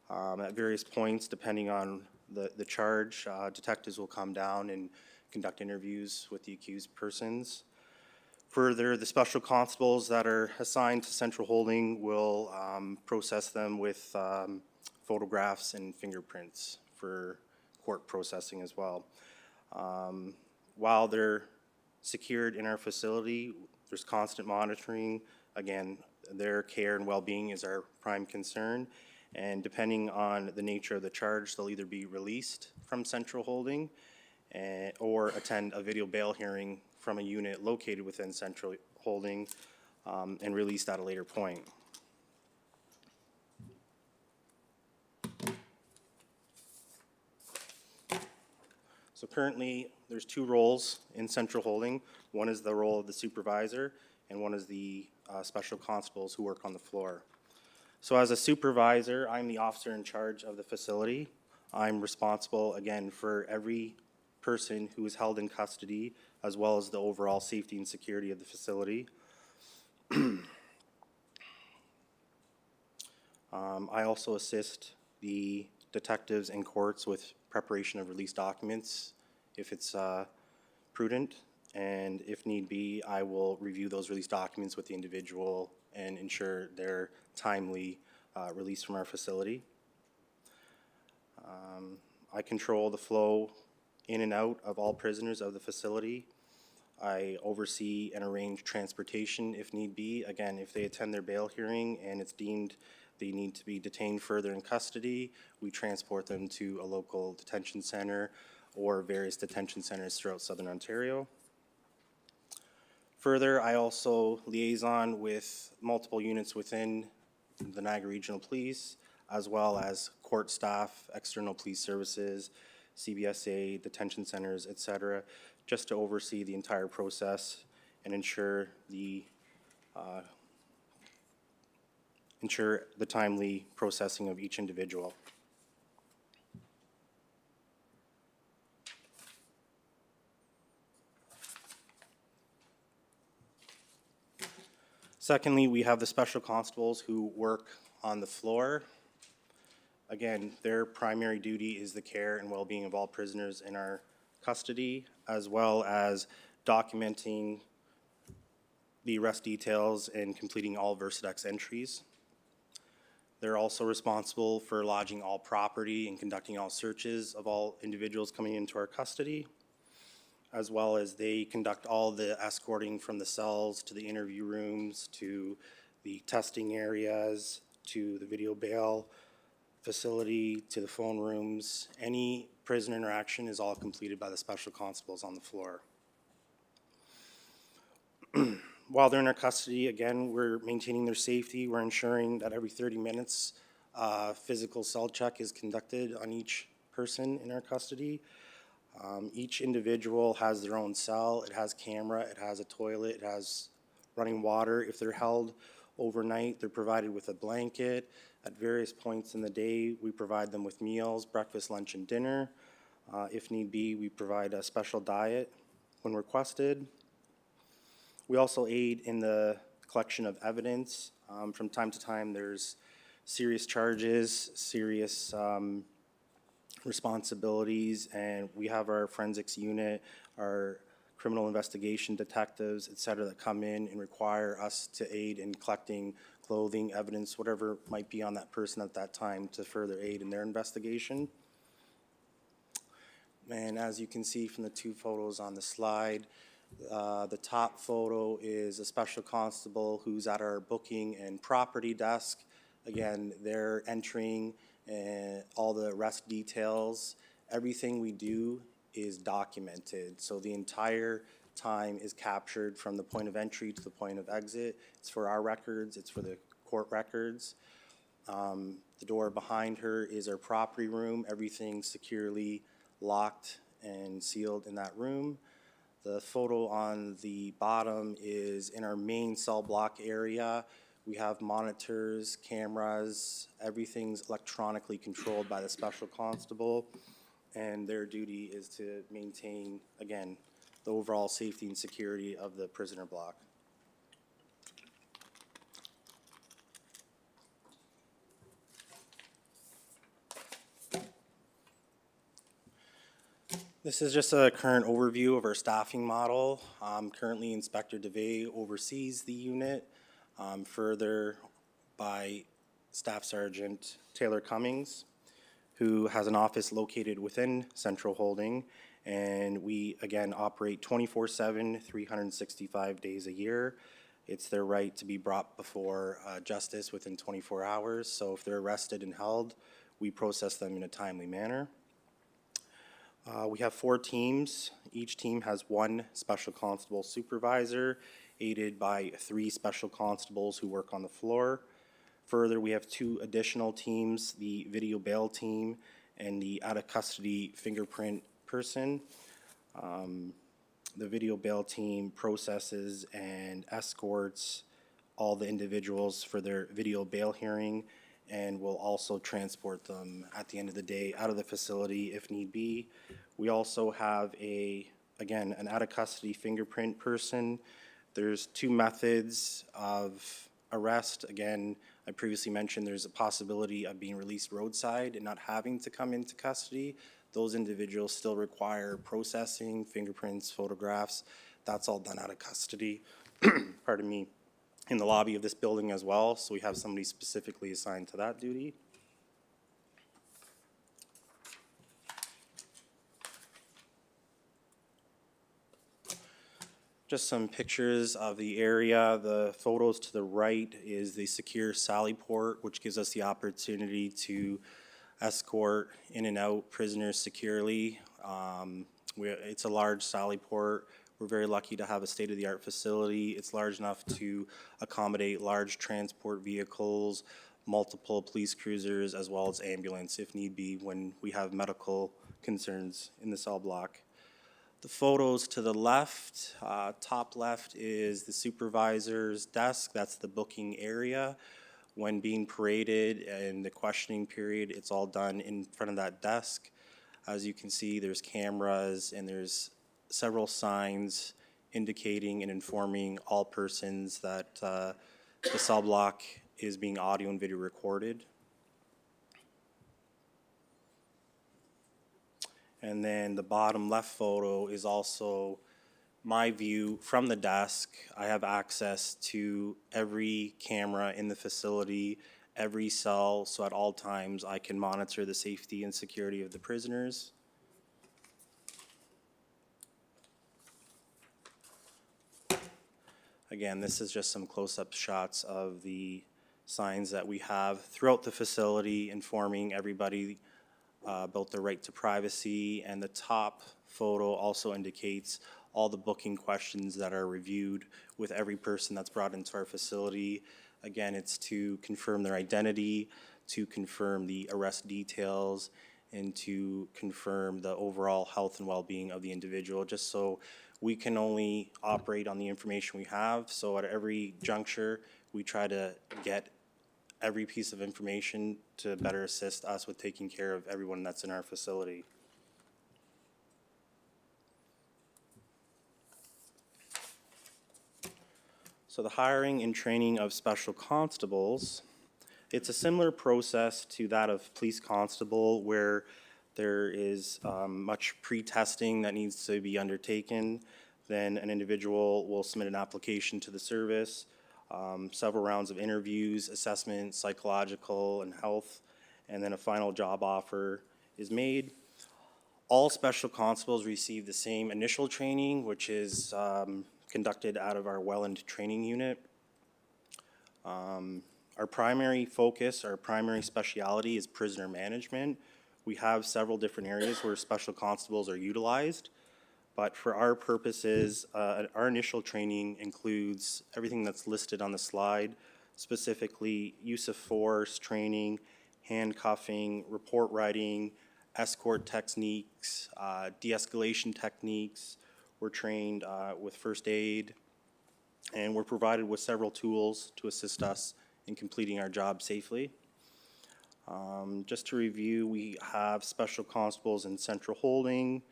At various points, depending on the charge, detectives will come down and conduct interviews with the accused persons. Further, the special constables that are assigned to central holding will process them with photographs and fingerprints for court processing as well. While they're secured in our facility, there's constant monitoring. Again, their care and well-being is our prime concern. And depending on the nature of the charge, they'll either be released from central holding or attend a video bail hearing from a unit located within central holding and released at a later point. So currently, there's two roles in central holding. One is the role of the supervisor, and one is the special constables who work on the floor. So as a supervisor, I'm the officer in charge of the facility. I'm responsible, again, for every person who is held in custody, as well as the overall safety and security of the facility. I also assist the detectives and courts with preparation of release documents if it's prudent, and if need be, I will review those release documents with the individual and ensure their timely release from our facility. I control the flow in and out of all prisoners of the facility. I oversee and arrange transportation if need be. Again, if they attend their bail hearing and it's deemed they need to be detained further in custody, we transport them to a local detention center or various detention centers throughout Southern Ontario. Further, I also liaison with multiple units within the Niagara Regional Police, as well as court staff, external police services, CBSA, detention centers, et cetera, just to oversee the entire process and ensure the timely processing of each individual. Secondly, we have the special constables who work on the floor. Again, their primary duty is the care and well-being of all prisoners in our custody, as well as documenting the arrest details and completing all VersaDex entries. They're also responsible for lodging all property and conducting all searches of all individuals coming into our custody, as well as they conduct all the escorting from the cells to the interview rooms, to the testing areas, to the video bail facility, to the phone rooms. Any prisoner interaction is all completed by the special constables on the floor. While they're in our custody, again, we're maintaining their safety. We're ensuring that every 30 minutes, physical cell check is conducted on each person in our custody. Each individual has their own cell. It has camera, it has a toilet, it has running water. If they're held overnight, they're provided with a blanket. At various points in the day, we provide them with meals, breakfast, lunch, and dinner. If need be, we provide a special diet when requested. We also aid in the collection of evidence. From time to time, there's serious charges, serious responsibilities, and we have our forensics unit, our criminal investigation detectives, et cetera, that come in and require us to aid in collecting clothing, evidence, whatever might be on that person at that time to further aid in their investigation. And as you can see from the two photos on the slide, The top photo is a special constable who's at our booking and property desk. Again, they're entering all the arrest details. Everything we do is documented, so the entire time is captured from the point of entry to the point of exit. It's for our records, it's for the court records. The door behind her is our property room. Everything's securely locked and sealed in that room. The photo on the bottom is in our main cell block area. We have monitors, cameras, everything's electronically controlled by the special constable, and their duty is to maintain, again, the overall safety and security of the prisoner block. This is just a current overview of our staffing model. Currently, Inspector DeVay oversees the unit, further by Staff Sergeant Taylor Cummings, who has an office located within Central Holding, and we, again, operate 24/7, 365 days a year. It's their right to be brought before justice within 24 hours, so if they're arrested and held, we process them in a timely manner. We have 4 teams. Each team has 1 special constable supervisor, aided by 3 special constables who work on the floor. Further, we have 2 additional teams, the video bail team and the out-of-custody fingerprint person. The video bail team processes and escorts all the individuals for their video bail hearing, and will also transport them at the end of the day out of the facility if need be. We also have again, an out-of-custody fingerprint person. There's 2 methods of arrest. Again, I previously mentioned there's a possibility of being released roadside and not having to come into custody. Those individuals still require processing, fingerprints, photographs. That's all done out of custody, pardon me, in the lobby of this building as well. So we have somebody specifically assigned to that duty. Just some pictures of the area. The photos to the right is the secure sally port, which gives us the opportunity to escort in and out prisoners securely. It's a large sally port. We're very lucky to have a state-of-the-art facility. It's large enough to accommodate large transport vehicles, multiple police cruisers, as well as ambulance if need be when we have medical concerns in the cell block. The photos to the left, top left is the supervisor's desk. That's the booking area. When being paraded in the questioning period, it's all done in front of that desk. As you can see, there's cameras and there's several signs indicating and informing all persons that the cell block is being audio and video recorded. And then the bottom left photo is also my view from the desk. I have access to every camera in the facility, every cell, so at all times I can monitor the safety and security of the prisoners. Again, this is just some close-up shots of the signs that we have throughout the facility informing everybody about the right to privacy, and the top photo also indicates all the booking questions that are reviewed with every person that's brought into our facility. Again, it's to confirm their identity, to confirm the arrest details, and to confirm the overall health and well-being of the individual, just so we can only operate on the information we have. So at every juncture, we try to get every piece of information to better assist us with taking care of everyone that's in our facility. So the hiring and training of special constables, it's a similar process to that of police constable, where there is much pre-testing that needs to be undertaken. Then an individual will submit an application to the service, several rounds of interviews, assessment, psychological, and health, and then a final job offer is made. All special constables receive the same initial training, which is conducted out of our Welland Training Unit. Our primary focus, our primary speciality is prisoner management. We have several different areas where special constables are utilized, but for our purposes, our initial training includes everything that's listed on the slide, specifically use of force training, handcuffing, report writing, escort techniques, de-escalation techniques. We're trained with first aid, and we're provided with several tools to assist us in completing our job safely. Just to review, we have special constables in central holding,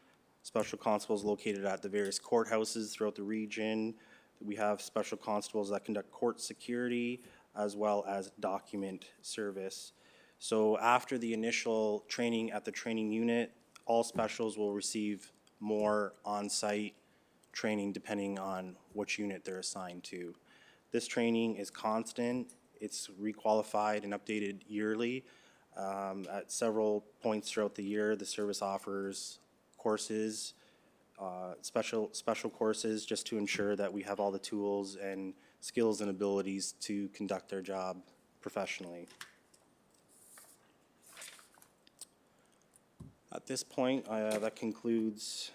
special constables located at the various courthouses throughout the region. We have special constables that conduct court security as well as document service. So after the initial training at the training unit, all specials will receive more on-site training depending on which unit they're assigned to. This training is constant. It's requalified and updated yearly. At several points throughout the year, the service offers courses, special courses, just to ensure that we have all the tools and skills and abilities to conduct our job professionally. At this point, that concludes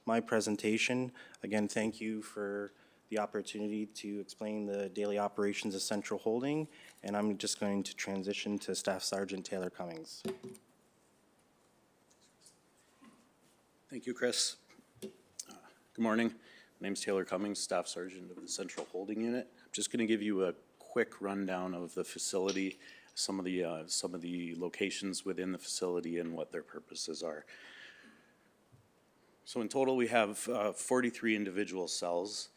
my presentation. Again, thank you for the opportunity to explain the daily operations of Central Holding, and I'm just going to transition to Staff Sergeant Taylor Cummings. Thank you, Chris. Good morning. My name's Taylor Cummings, Staff Sergeant of the Central Holding Unit. I'm just going to give you a quick rundown of the facility, some of the locations within the facility and what their purposes are. So in total, we have 43 individual cells.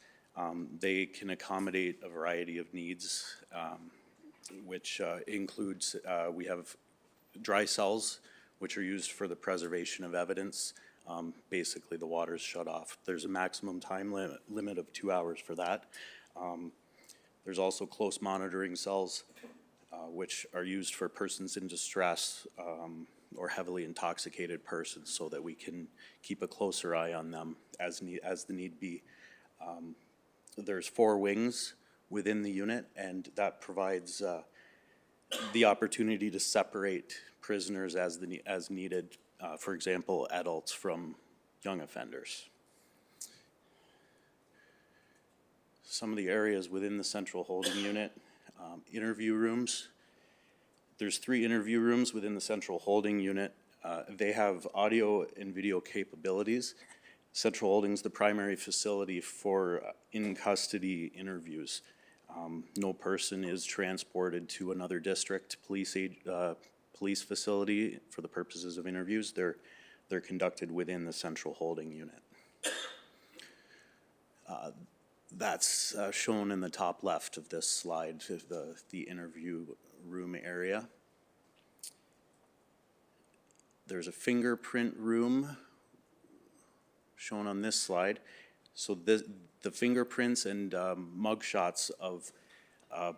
They can accommodate a variety of needs, which includes, we have dry cells, which are used for the preservation of evidence. Basically, the water's shut off. There's a maximum time limit of 2 hours for that. There's also close monitoring cells, which are used for persons in distress or heavily intoxicated persons, so that we can keep a closer eye on them as the need be. There's 4 wings within the unit, and that provides the opportunity to separate prisoners as needed. For example, adults from young offenders. Some of the areas within the Central Holding Unit, interview rooms. There's 3 interview rooms within the Central Holding Unit. They have audio and video capabilities. Central Holding is the primary facility for in-custody interviews. No person is transported to another district police facility for the purposes of interviews. They're conducted within the Central Holding Unit. That's shown in the top left of this slide, the interview room area. There's a fingerprint room shown on this slide. So the fingerprints and mug shots of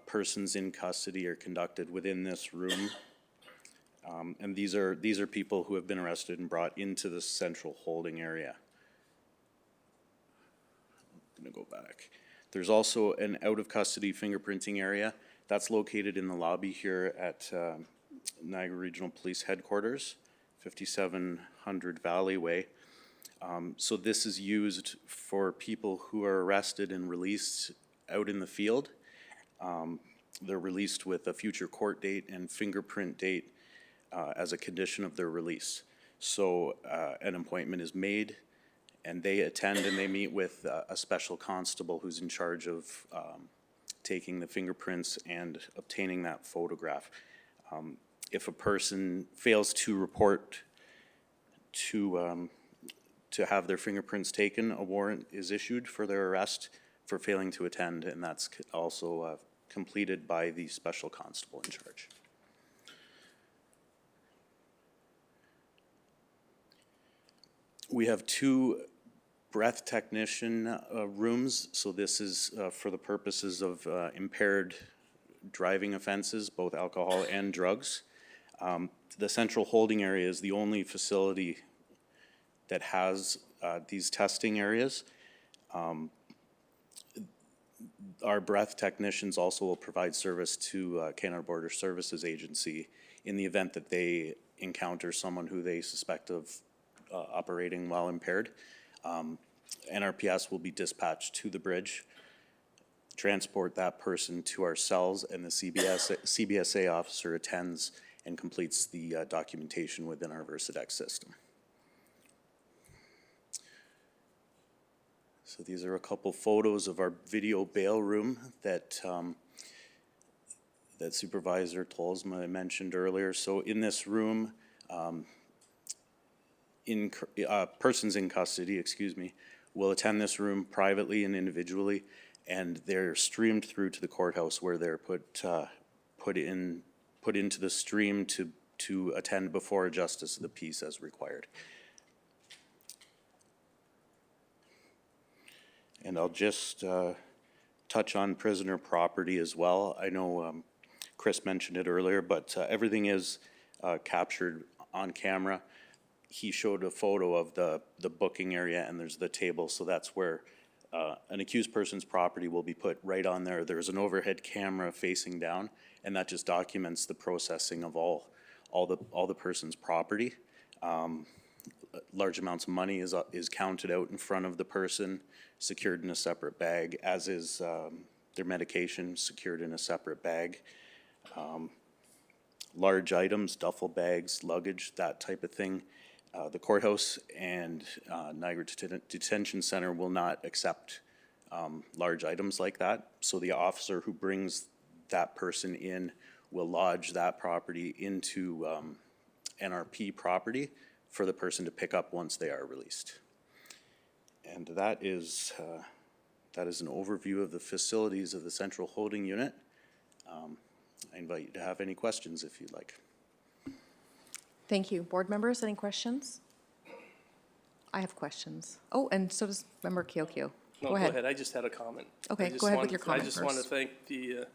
persons in custody are conducted within this room. And these are people who have been arrested and brought into the Central Holding area. I'm gonna go back. There's also an out-of-custody fingerprinting area. That's located in the lobby here at Niagara Regional Police Headquarters, 5700 Valley Way. So this is used for people who are arrested and released out in the field. They're released with a future court date and fingerprint date as a condition of their release. So an appointment is made, and they attend and they meet with a special constable who's in charge of taking the fingerprints and obtaining that photograph. If a person fails to report to have their fingerprints taken, a warrant is issued for their arrest for failing to attend, and that's also completed by the special constable in charge. We have 2 breath technician rooms, so this is for the purposes of impaired driving offenses, both alcohol and drugs. The Central Holding Area is the only facility that has these testing areas. Our breath technicians also will provide service to Canada Border Services Agency in the event that they encounter someone who they suspect of operating while impaired. NRPS will be dispatched to the bridge, transport that person to our cells, and the CBSA officer attends and completes the documentation within our Versadex system. So these are a couple photos of our video bail room that that Supervisor Tolsma mentioned earlier. So in this room, persons in custody, will attend this room privately and individually, and they're streamed through to the courthouse where they're put into the stream to attend before a justice of the peace as required. And I'll just touch on prisoner property as well. I know Chris mentioned it earlier, but everything is captured on camera. He showed a photo of the booking area, and there's the table, so that's where an accused person's property will be put right on there. There's an overhead camera facing down, and that just documents the processing of all the person's property. Large amounts of money is counted out in front of the person, secured in a separate bag, as is their medication secured in a separate bag. Large items, duffel bags, luggage, that type of thing. The courthouse and Niagara Detention Center will not accept large items like that. So the officer who brings that person in will lodge that property into NRP property for the person to pick up once they are released. And that is an overview of the facilities of the Central Holding Unit. I invite you to have any questions if you'd like. Thank you. Board members, any questions? I have questions. Oh, and so does Member Kyokyo. No, go ahead. I just had a comment. Okay, I just go ahead with wanted- your comment I just want to first. thank the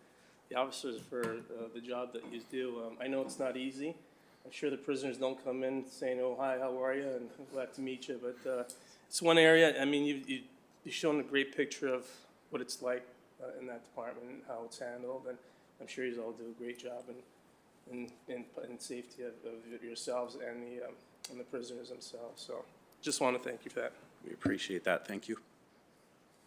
officers for the job that you do. I know it's not easy. I'm sure the prisoners don't come in saying, "Oh, hi, how are you?" and glad to meet you. But it's one area. I mean, you've shown a great picture of what it's like in that department and how it's handled, and I'm sure you all do a great job in safety of yourselves and the prisoners themselves. So, just want to thank you for that. We appreciate that. Thank you.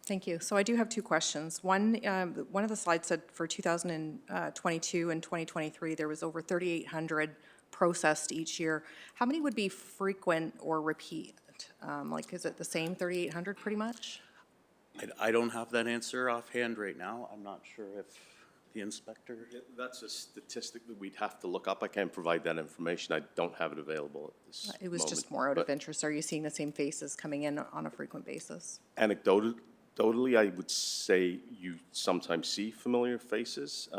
Thank you. So I do have two questions. One of the slides said for 2022 and 2023, there was over 3,800 processed each year. How many would be frequent or repeat? Like, is it the same 3,800 pretty much? I don't have that answer offhand right now. I'm not sure if the inspector. That's a statistic that we'd have to look up. I can't provide that information. I don't have it available at this moment. It was just more out of But interest. Are you seeing the same faces coming in on a frequent basis? Anecdotally, I would say you sometimes see familiar faces.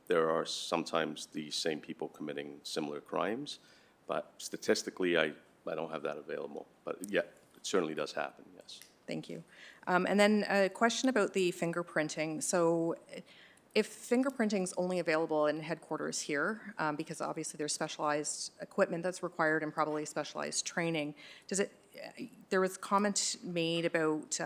There are sometimes the same people committing similar crimes, but statistically, I don't have that available. But yeah, it certainly does happen, yes. Thank you. And then a question about the fingerprinting. So if fingerprinting's only available in headquarters here, because obviously there's specialized equipment that's required and probably specialized training, there was comment made about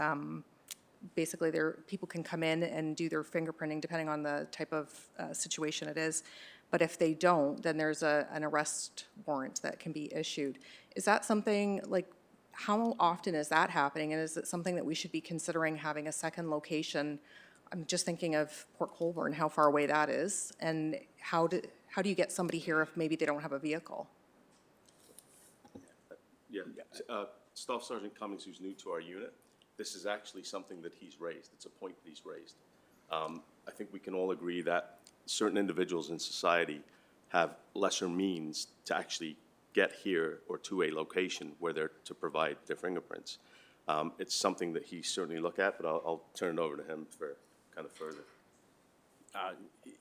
basically people can come in and do their fingerprinting depending on the type of situation it is. But if they don't, then there's an arrest warrant that can be issued. Is that something, like, how often is that happening? And is it something that we should be considering having a second location? I'm just thinking of Port Colborne, how far away that is, and how do you get somebody here if maybe they don't have a vehicle? Yeah, Staff Sergeant Cummings, who's new to our unit, this is actually something that he's raised. It's a point that he's raised. I think we can all agree that certain individuals in society have lesser means to actually get here or to a location where they're to provide their fingerprints. It's something that he certainly look at, but I'll turn it over to him for kind of further.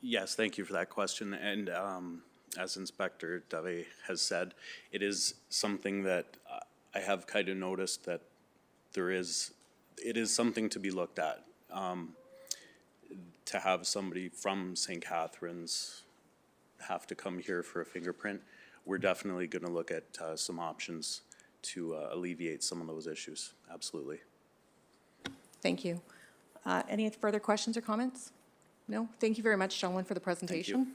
Yes, thank you for that question. And as Inspector Dave has said, it is something that I have kind of noticed that it is something to be looked at. To have somebody from St. Catharines have to come here for a fingerprint, we're definitely going to look at some options to alleviate some of those issues. Absolutely. Thank you. Any further questions or comments? No? Thank you very much, gentlemen, for the presentation.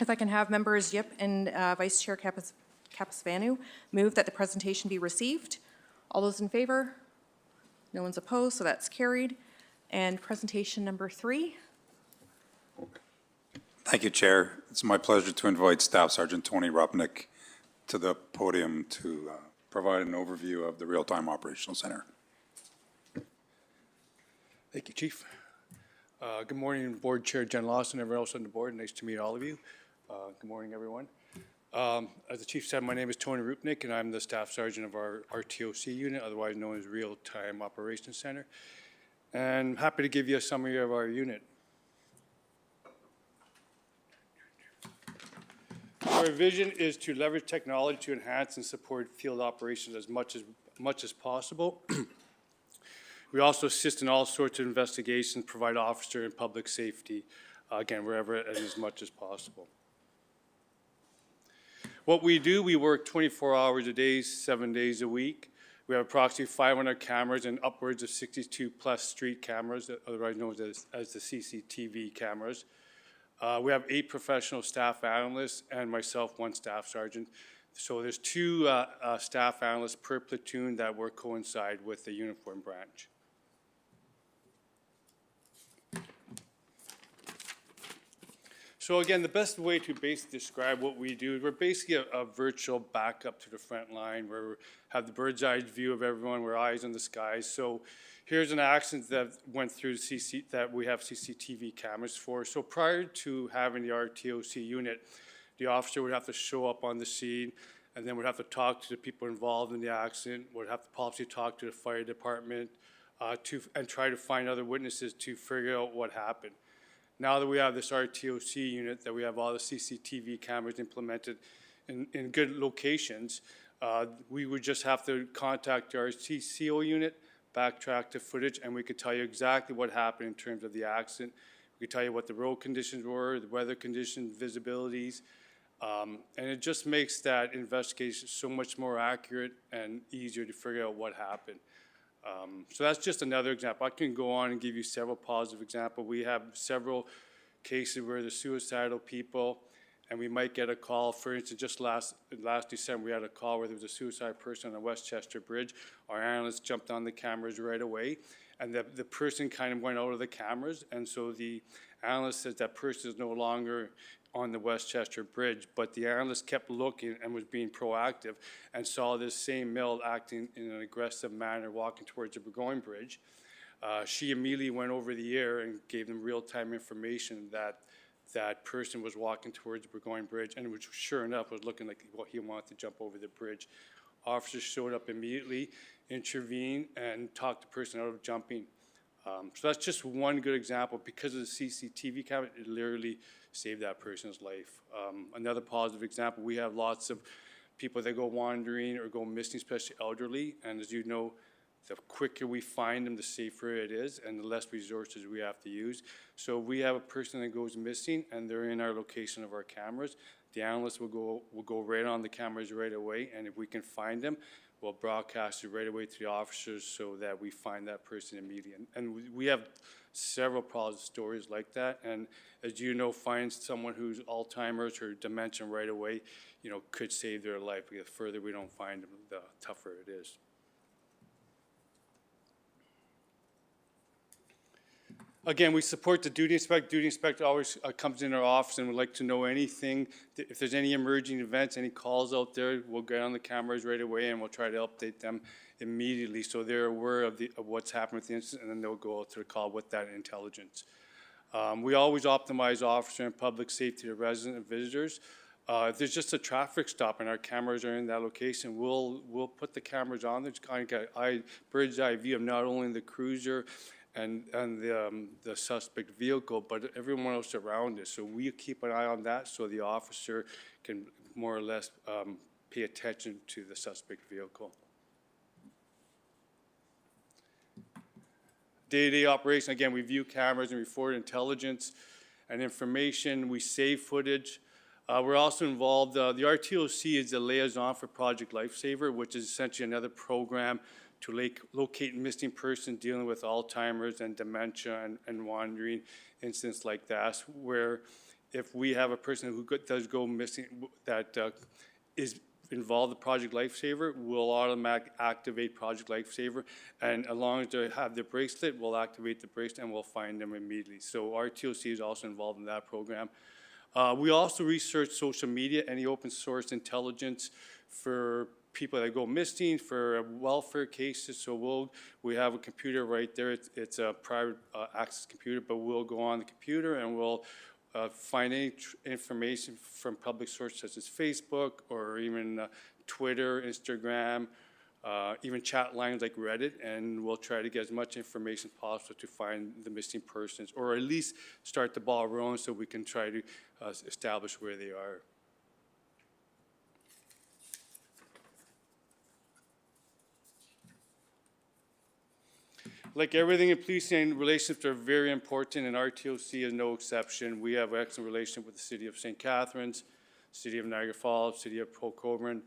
If I can have members Yip and Vice Chair Capasvanu move that the presentation be received. All those in favor? No one's opposed, so that's carried. And presentation number 3. Thank you, Chair. It's my pleasure to invite Staff Sergeant Tony Rupnick to the podium to provide an overview of the Real-Time Operational Center. Thank you, Chief. Good morning, Board Chair Jen Lawson, everyone else on the board. Nice to meet all of you. Good morning, everyone. As the Chief said, my name is Tony Rupnick, and I'm the Staff Sergeant of our RTOC unit, otherwise known as Real-Time Operations Center. And I'm happy to give you a summary of our unit. Our vision is to leverage technology to enhance and support field operations as much as possible. We also assist in all sorts of investigations, provide officer and public safety, again, wherever and as much as possible. What we do, we work 24 hours a day, 7 days a week. We have approximately 500 cameras and upwards of 62+ street cameras, otherwise known as the CCTV cameras. We have 8 professional staff analysts and myself, 1 staff sergeant. So there's 2 staff analysts per platoon that work coincide with the uniform branch. So again, the best way to basically describe what we do, we're basically a virtual backup to the front line where we have the bird's eye view of everyone, we're eyes in the skies. So here's an accident that went through that we have CCTV cameras for. So prior to having the RTOC unit, the officer would have to show up on the scene, and then would have to talk to the people involved in the accident, would have to possibly talk to the fire department, and try to find other witnesses to figure out what happened. Now that we have this RTOC unit, that we have all the CCTV cameras implemented in good locations, we would just have to contact our CCO unit, backtrack the footage, and we could tell you exactly what happened in terms of the accident. We could tell you what the road conditions were, the weather conditions, visibilities, and it just makes that investigation so much more accurate and easier to figure out what happened. So that's just another example. I can go on and give you several positive examples. We have several cases where there's suicidal people, and we might get a call. For instance, just last December, we had a call where there was a suicide person on the Westchester Bridge. Our analysts jumped on the cameras right away, and the person kind of went out of the cameras, and so the analyst says that person is no longer on the Westchester Bridge, but the analyst kept looking and was being proactive and saw this same male acting in an aggressive manner walking towards the Burgoyne Bridge. She immediately went over the air and gave them real-time information that that person was walking towards the Burgoyne Bridge, and which sure enough was looking like he wanted to jump over the bridge. Officers showed up immediately, intervened, and talked the person out of jumping. So that's just one good example. Because of the CCTV camera, it literally saved that person's life. Another positive example, we have lots of people that go wandering or go missing, especially elderly, and as you know, the quicker we find them, the safer it is, and the less resources we have to use. So we have a person that goes missing, and they're in our location of our cameras. The analyst will go right on the cameras right away, and if we can find them, we'll broadcast it right away to the officers so that we find that person immediately. And we have several positive stories like that, and as you know, find someone who's Alzheimer's or dementia right away, you know, could save their life. The further we don't find them, the tougher it is. Again, we support the duty inspector. Duty inspector always comes in our office and would like to know anything. If there's any emerging events, any calls out there, we'll get on the cameras right away and we'll try to update them immediately so they're aware of what's happened with the incident, and then they'll go out to the call with that intelligence. We always optimize officer and public safety to residents and visitors. If there's just a traffic stop and our cameras are in that location, we'll put the cameras on there to kind of get a bird's eye view of not only the cruiser and the suspect vehicle, but everyone else around us. So we keep an eye on that so the officer can more or less pay attention to the suspect vehicle. Day-to-day operation, again, we view cameras and we forward intelligence and information. We save footage. We're also involved, the RTOC is the liaison for Project Lifesaver, which is essentially another program to locate missing persons dealing with Alzheimer's and dementia and wandering incidents like that, where if we have a person who does go missing that is involved in Project Lifesaver, we'll automatically activate Project Lifesaver, and as long as they have the bracelet, we'll activate the bracelet and we'll find them immediately. So RTOC is also involved in that program. We also research social media, any open source intelligence for people that go missing, for welfare cases. So we have a computer right there. It's a private access computer, but we'll go on the computer and we'll find any information from public sources such as Facebook or even Twitter, Instagram, even chat lines like Reddit, and we'll try to get as much information as possible to find the missing persons, or at least start the ball rolling so we can try to establish where they are. Like everything in policing, relationships are very important, and RTOC is no exception. We have an excellent relationship with the City of St. Catharines, City of Niagara Falls, City of Port Colborne,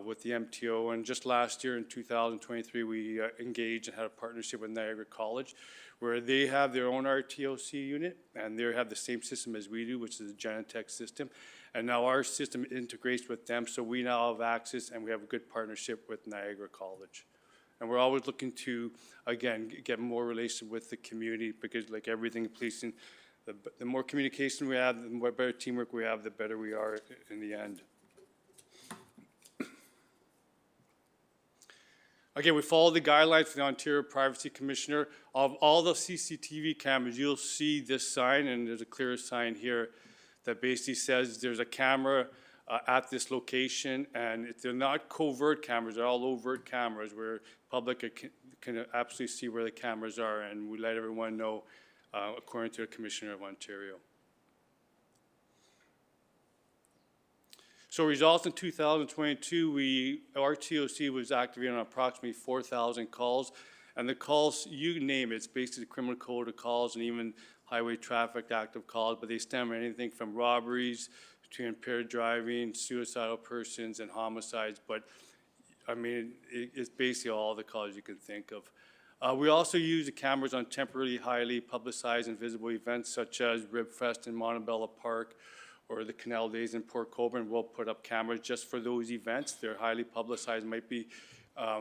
with the MTO. And just last year in 2023, we engaged and had a partnership with Niagara College, where they have their own RTOC unit, and they have the same system as we do, which is the Genentech system. And now our system integrates with them, so we now have access, and we have a good partnership with Niagara College. And we're always looking to, again, get more relation with the community, because like everything in policing, the more communication we have, the more better teamwork we have, the better we are in the end. Again, we follow the guidelines from the Ontario Privacy Commissioner. Of all the CCTV cameras, you'll see this sign, and there's a clear sign here that basically says there's a camera at this location, and they're not covert cameras, they're all overt cameras where public can absolutely see where the cameras are, and we let everyone know according to the Commissioner of Ontario. So results in 2022, RTOC was activated on approximately 4,000 calls, and the calls, you name it, it's basically criminal code of calls and even highway traffic active calls, but they stem from anything from robberies to impaired driving, suicidal persons, and homicides. But I mean, it's basically all the calls you can think of. We also use the cameras on temporarily highly publicized and visible events such as Ribfest in Montebello Park or the Canal Days in Port Colborne. We'll put up cameras just for those events. They're highly publicized, might be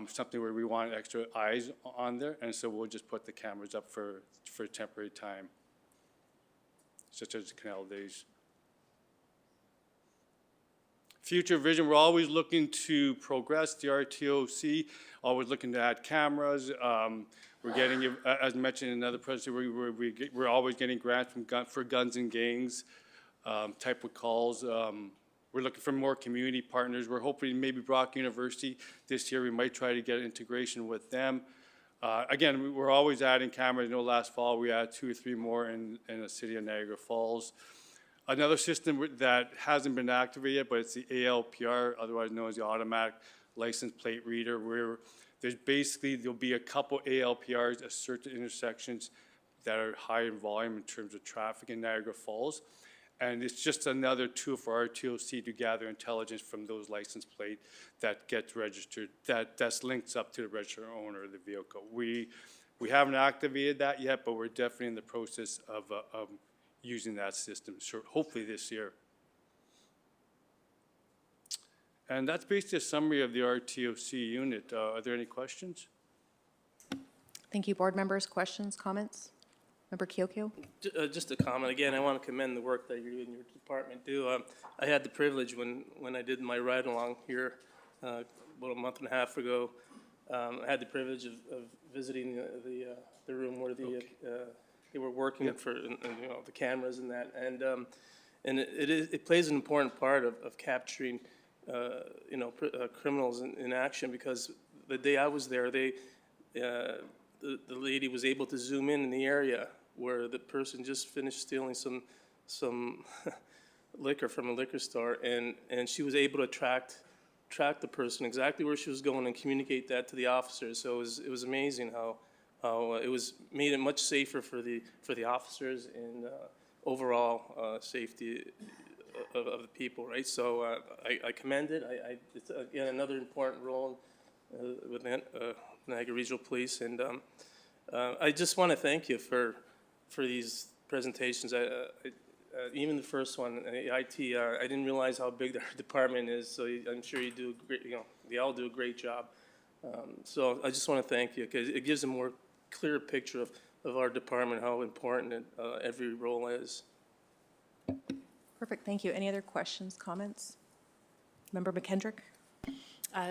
something where we want extra eyes on there, and so we'll just put the cameras up for a temporary time, such as the Canal Days. Future vision, we're always looking to progress the RTOC, always looking to add cameras. We're getting, as mentioned in another presentation, we're always getting grants for guns and gangs type of calls. We're looking for more community partners. We're hoping maybe Brock University this year, we might try to get integration with them. Again, we're always adding cameras. I know last fall we added 2 or 3 more in the city of Niagara Falls. Another system that hasn't been activated yet, but it's the ALPR, otherwise known as the Automatic License Plate Reader, where there'll be a couple ALPRs at certain intersections that are high in volume in terms of traffic in Niagara Falls. And it's just another tool for RTOC to gather intelligence from those license plate that gets registered, that's linked up to the registered owner of the vehicle. We haven't activated that yet, but we're definitely in the process of using that system, hopefully this year. And that's basically a summary of the RTOC unit. Are there any questions? Thank you, board members. Questions, comments? Member Kyokyo? Just a comment. Again, I want to commend the work that you and your department do. I had the privilege when I did my ride-along here about a month and a half ago. I had the privilege of visiting the room where they were working for the cameras and that, and it plays an important part of capturing criminals in action, because the day I was there, the lady was able to zoom in the area where the person just finished stealing some liquor from a liquor store, and she was able to track the person exactly where she was going and communicate that to the officers. So it was amazing how it made it much safer for the officers and overall safety of the people, right? So I commend it. It's, again, another important role within Niagara Regional Police. And I just want to thank you for these presentations. Even the first one, IT, I didn't realize how big their department is, so I'm sure you do a great, they all do a great job. So I just want to thank you, because it gives a more clear picture of our department, how important every role is. Perfect, thank you. Any other questions, comments? Member McKendrick?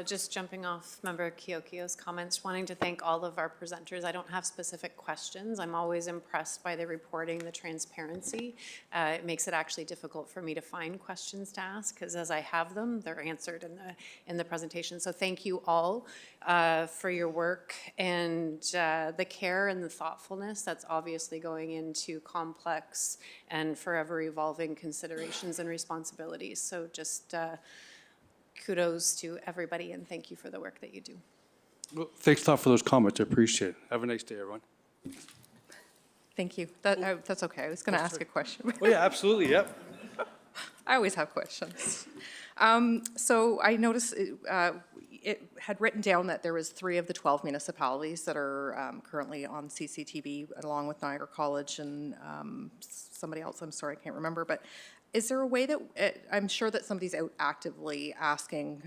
Just jumping off Member Kiokio's comments, wanting to thank all of our presenters. I don't have specific questions. I'm always impressed by the reporting, the transparency. It makes it actually difficult for me to find questions to ask, because as I have them, they're answered in the presentation. So thank you all for your work and the care and the thoughtfulness that's obviously going into complex and forever evolving considerations and responsibilities. So just kudos to everybody, and thank you for the work that you do. Well, thanks a lot for those comments. I appreciate it. Have a nice day, everyone. Thank you. That's okay. I was going to ask a question. Oh, yeah, absolutely, yep. I always have questions. So I noticed it had written down that there was 3 of the 12 municipalities that are currently on CCTV, along with Niagara College and somebody else, I'm sorry, I can't remember, but is there a way that, I'm sure that somebody's out actively asking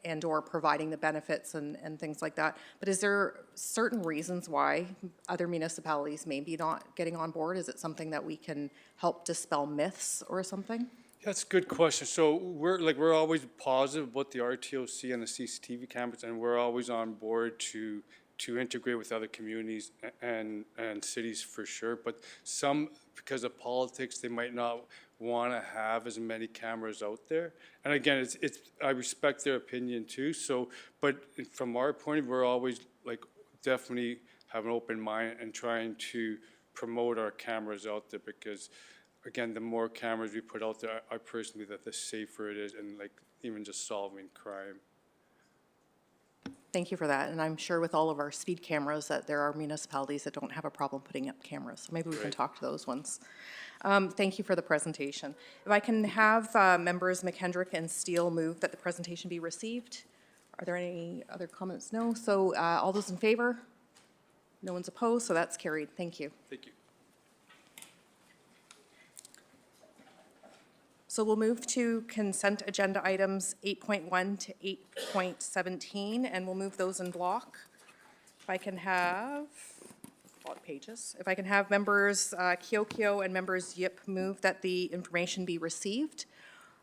and or providing the benefits and things like that, but is there certain reasons why other municipalities may be not getting on board? Is it something that we can help dispel myths or something? That's a good question. So we're always positive about the RTOC and the CCTV cameras, and we're always on board to integrate with other communities and cities for sure. But some, because of politics, they might not want to have as many cameras out there. And again, I respect their opinion too. So, but from our point of view, we're always definitely have an open mind and trying to promote our cameras out there, because again, the more cameras we put out there, I personally that the safer it is, and even just solving crime. Thank you for that. And I'm sure with all of our speed cameras that there are municipalities that don't have a problem putting up cameras. So maybe we can talk to those ones. Thank you for the presentation. If I can have members McKendrick and Steele move that the presentation be received. Are there any other comments? No. So all those in favor? No one's opposed, so that's carried. Thank you. Thank you. So we'll move to consent agenda items 8.1 to 8.17, and we'll move those in block. If I can have, a lot of pages. If I can have members Kiokio and members Yip move that the information be received.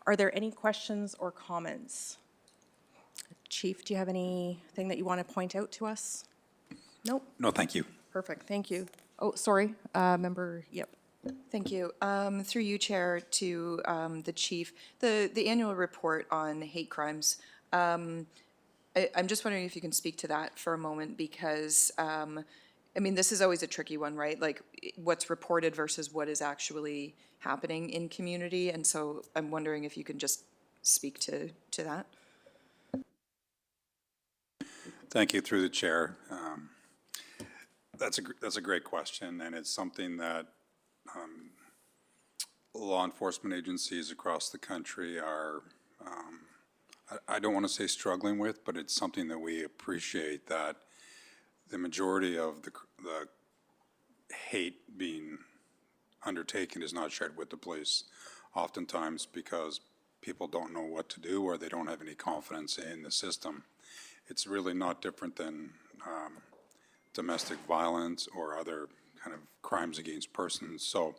Are there any questions or comments? Chief, do you have anything that you want to point out to us? Nope. No, thank you. Perfect, thank you. Oh, sorry, member Yip. Thank you. Through you, Chair, to the Chief, the annual report on hate crimes, I'm just wondering if you can speak to that for a moment, because, I mean, this is always a tricky one, right? Like, what's reported versus what is actually happening in community, and so I'm wondering if you can just speak to that. Thank you, through the chair. That's a great question, and it's something that law enforcement agencies across the country are, I don't want to say struggling with, but it's something that we appreciate, that the majority of the hate being undertaken is not shared with the police, oftentimes because people don't know what to do or they don't have any confidence in the system. It's really not different than domestic violence or other kind of crimes against persons. So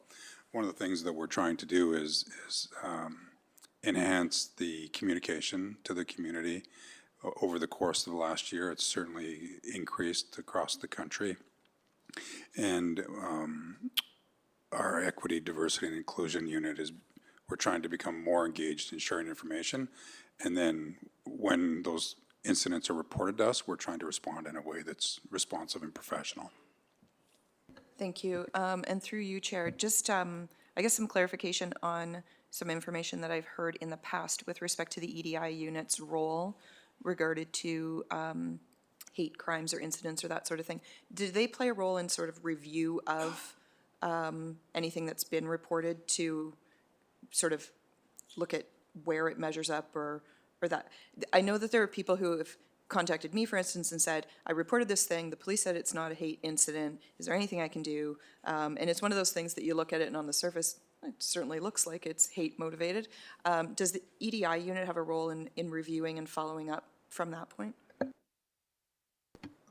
one of the things that we're trying to do is enhance the communication to the community. Over the course of the last year, it's certainly increased across the country. And our equity, diversity, and inclusion unit we're trying to become more engaged in sharing information. And then when those incidents are reported to us, we're trying to respond in a way that's responsive and professional. Thank you. And through you, Chair, just, I guess some clarification on some information that I've heard in the past with respect to the EDI unit's role regarded to hate crimes or incidents or that sort of thing. Did they play a role in sort of review of anything that's been reported to sort of look at where it measures up or that. I know that there are people who have contacted me, for instance, and said, I reported this thing, the police said it's not a hate incident, is there anything I can do? And it's one of those things that you look at it and on the surface, it certainly looks like it's hate motivated. Does the EDI unit have a role in reviewing and following up from that point?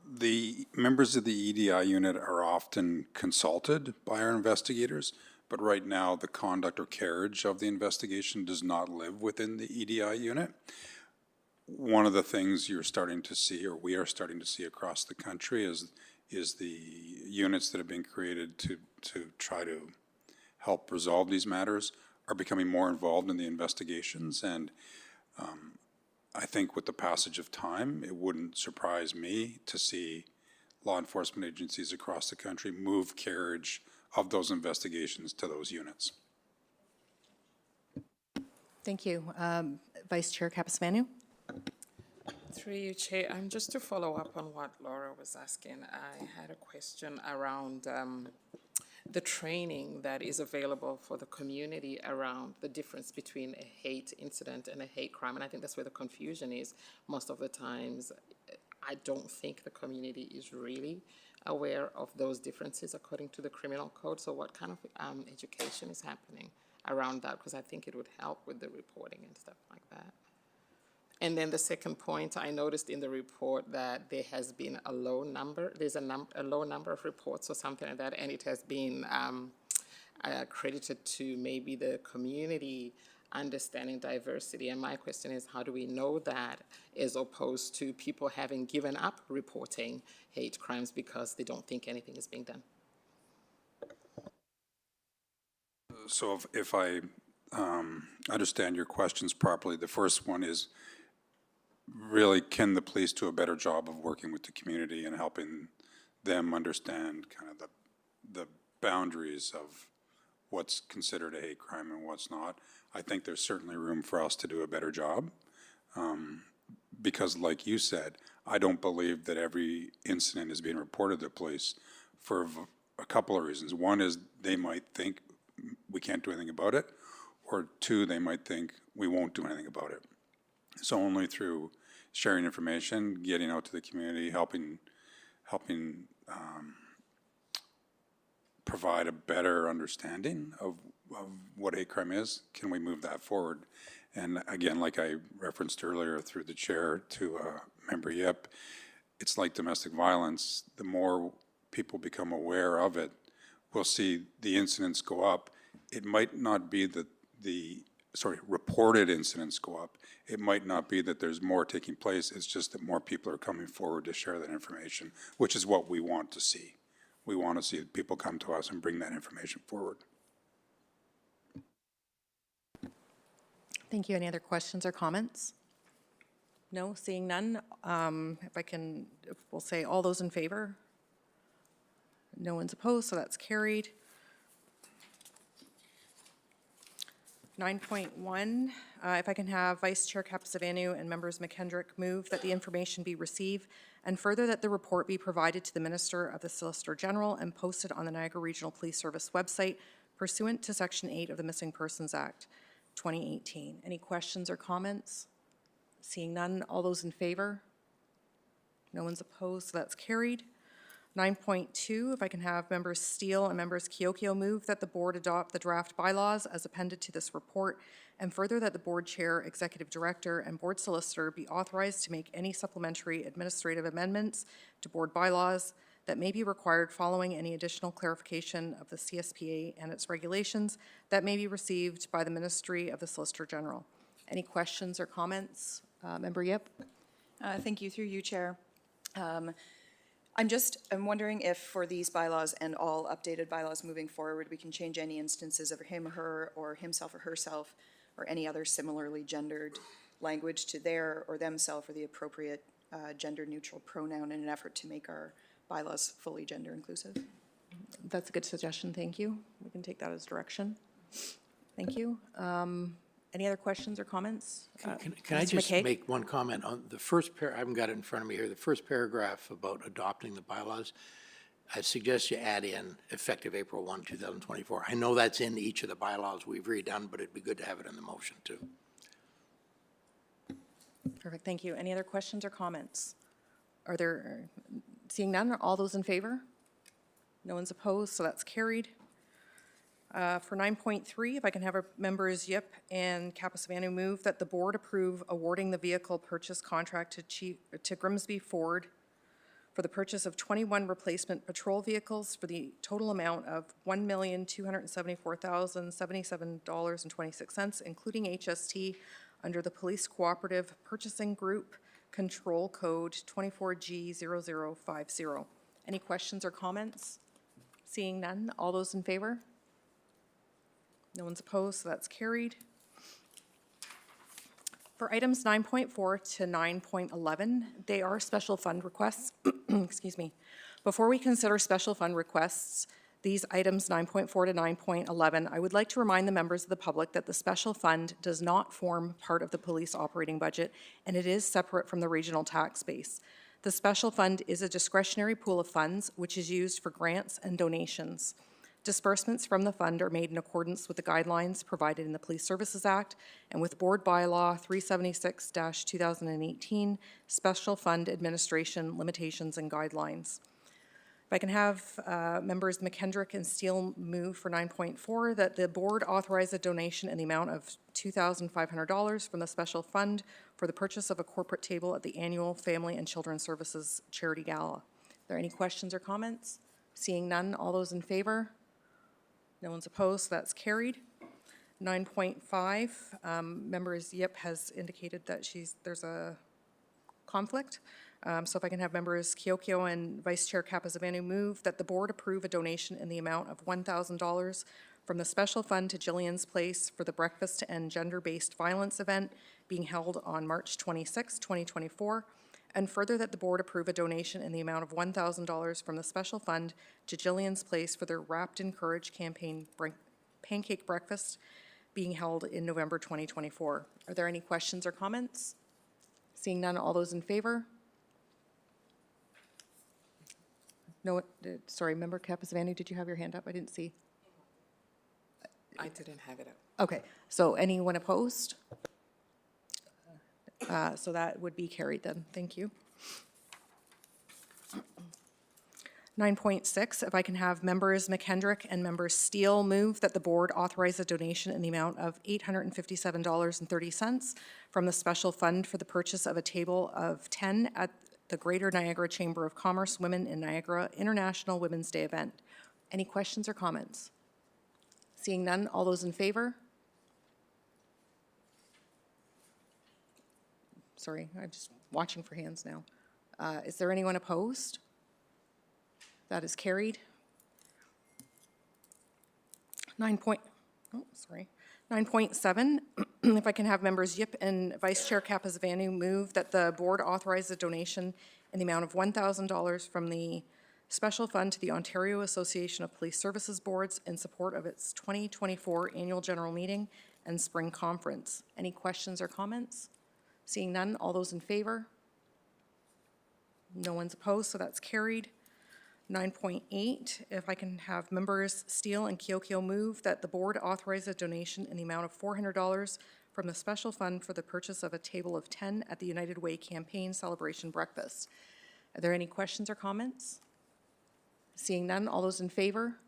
The members of the EDI unit are often consulted by our investigators, but right now the conduct or carriage of the investigation does not live within the EDI unit. One of the things you're starting to see, or we are starting to see across the country, is the units that have been created to try to help resolve these matters are becoming more involved in the investigations. And I think with the passage of time, it wouldn't surprise me to see law enforcement agencies across the country move carriage of those investigations to those units. Thank you. Vice Chair Capasvanu? Through you, Chair, just to follow up on what Laura was asking, I had a question around the training that is available for the community around the difference between a hate incident and a hate crime. And I think that's where the confusion is. Most of the times, I don't think the community is really aware of those differences according to the criminal code. So what kind of education is happening around that? Because I think it would help with the reporting and stuff like that. And then the second point, I noticed in the report that there has been a low number, there's a low number of reports or something like that, and it has been credited to maybe the community understanding diversity. And my question is, how do we know that as opposed to people having given up reporting hate crimes because they don't think anything is being done? So if I understand your questions properly, the first one is, really, can the police do a better job of working with the community and helping them understand kind of the boundaries of what's considered a hate crime and what's not? I think there's certainly room for us to do a better job. Because like you said, I don't believe that every incident is being reported to police for a couple of reasons. One is they might think we can't do anything about it, or two, they might think we won't do anything about it. So only through sharing information, getting out to the community, helping provide a better understanding of what hate crime is, can we move that forward. And again, like I referenced earlier through the chair to Member Yip, it's like domestic violence. The more people become aware of it, we'll see the incidents go up. It might not be that reported incidents go up. It might not be that there's more taking place. It's just that more people are coming forward to share that information, which is what we want to see. We want to see people come to us and bring that information forward. Thank you. Any other questions or comments? No, seeing none. We'll say all those in favor. No one's opposed, so that's carried. 9.1, if I can have Vice Chair Capasvanu and members McKendrick move that the information be received, and further that the report be provided to the Minister of the Solicitor General and posted on the Niagara Regional Police Service website pursuant to Section 8 of the Missing Persons Act 2018. Any questions or comments? Seeing none, all those in favor? No one's opposed, so that's carried. 9.2, if I can have members Steele and members Kiokio move that the board adopt the draft bylaws as appended to this report, and further that the board chair, executive director, and board solicitor be authorized to make any supplementary administrative amendments to board bylaws that may be required following any additional clarification of the CSPA and its regulations that may be received by the Ministry of the Solicitor General. Any questions or comments? Member Yip? Thank you, through you, Chair. I'm wondering if for these bylaws and all updated bylaws moving forward, we can change any instances of him, her, or himself or herself, or any other similarly gendered language to their or themself or the appropriate gender-neutral pronoun in an effort to make our bylaws fully gender inclusive. That's a good suggestion, thank you. We can take that as direction. Thank you. Any other questions or comments? Can I Mr. just McKay? make one comment on the first I haven't got it in front of me here, the first paragraph about adopting the bylaws. I suggest you add in effective April 1, 2024. I know that's in each of the bylaws we've redone, but it'd be good to have it in the motion too. Perfect, thank you. Any other questions or comments? Are there, seeing none, are all those in favor? No one's opposed, so that's carried. For 9.3, if I can have our members Yip and Kapasavanu move that the board approve awarding the vehicle purchase contract to Grimsby Ford for the purchase of 21 replacement patrol vehicles for the total amount of $1,274,077.26, including HST, under the Police Cooperative Purchasing Group Control Code 24G0050. Any questions or comments? Seeing none, all those in favor? No one's opposed, so that's carried. For items 9.4 to 9.11, they are special fund requests. Excuse me. Before we consider special fund requests, these items 9.4 to 9.11, I would like to remind the members of the public that the special fund does not form part of the police operating budget, and it is separate from the regional tax base. The special fund is a discretionary pool of funds which is used for grants and donations. Disbursements from the fund are made in accordance with the guidelines provided in the Police Services Act and with Board Bylaw 376-2018, Special Fund Administration Limitations and Guidelines. If I can have members McKendrick and Steele move for 9.4, that the board authorize a donation in the amount of $2,500 from the special fund for the purchase of a corporate table at the annual Family and Children's Services Charity Gala. Are there any questions or comments? Seeing none, all those in favor? No one's opposed, so that's carried. 9.5, members Yip has indicated that there's a conflict. So if I can have members Kiokio and Vice Chair Kapasavanu move that the board approve a donation in the amount of $1,000 from the special fund to Jillian's Place for the Breakfast to End Gender-Based Violence event being held on March 26, 2024. And further, that the board approve a donation in the amount of $1,000 from the special fund to Jillian's Place for their Wrapped in Courage campaign pancake breakfast being held in November 2024. Are there any questions or comments? Seeing none, all those in favor? No, sorry, Member Kapasavanu, did you have your hand up? I didn't see. I didn't have it up. Okay, so anyone opposed? So that would be carried then. Thank you. 9.6, if I can have members McKendrick and members Steele move that the board authorize a donation in the amount of $857.30 from the special fund for the purchase of a table of 10 at the Greater Niagara Chamber of Commerce Women in Niagara International Women's Day event. Any questions or comments? Seeing none, all those in favor? Sorry, I'm just watching for hands now. Is there anyone opposed? That is carried. 9.7, if I can have members Yip and Vice Chair Kapasavanu move that the board authorize a donation in the amount of $1,000 from the special fund to the Ontario Association of Police Services Boards in support of its 2024 annual general meeting and spring conference. Any questions or comments? Seeing none, all those in favor? No one's opposed, so that's carried. 9.8, if I can have members Steele and Kiokio move that the board authorize a donation in the amount of $400 from the special fund for the purchase of a table of 10 at the United Way campaign celebration breakfast. Are there any questions or comments? Seeing none, all those in favor?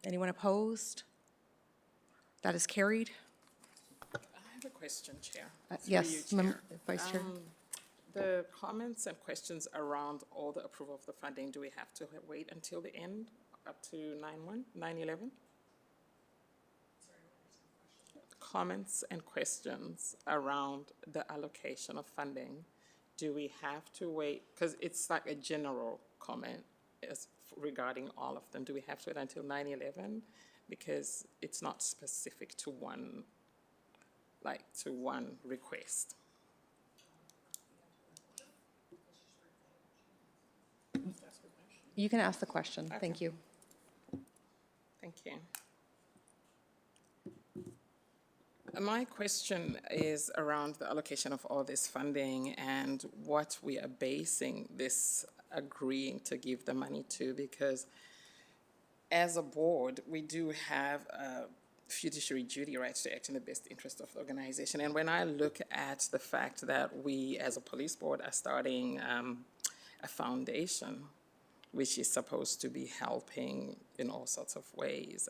Anyone opposed? That is carried. I have a question, Chair. Yes, Through you, Chair. Vice Chair. The comments and questions around all the approval of the funding, do we have to wait until the end, up to 9/11? Comments and questions around the allocation of funding, do we have to wait? Because it's like a general comment regarding all of them. Do we have to wait until 9/11? Because it's not specific to one request. You can ask the question. Thank you. Thank you. My question is around the allocation of all this funding and what we are basing this agreeing to give the money to, because as a board, we do have a fiduciary duty, right, to act in the best interest of the organization. And when I look at the fact that we, as a police board, are starting a foundation, which is supposed to be helping in all sorts of ways,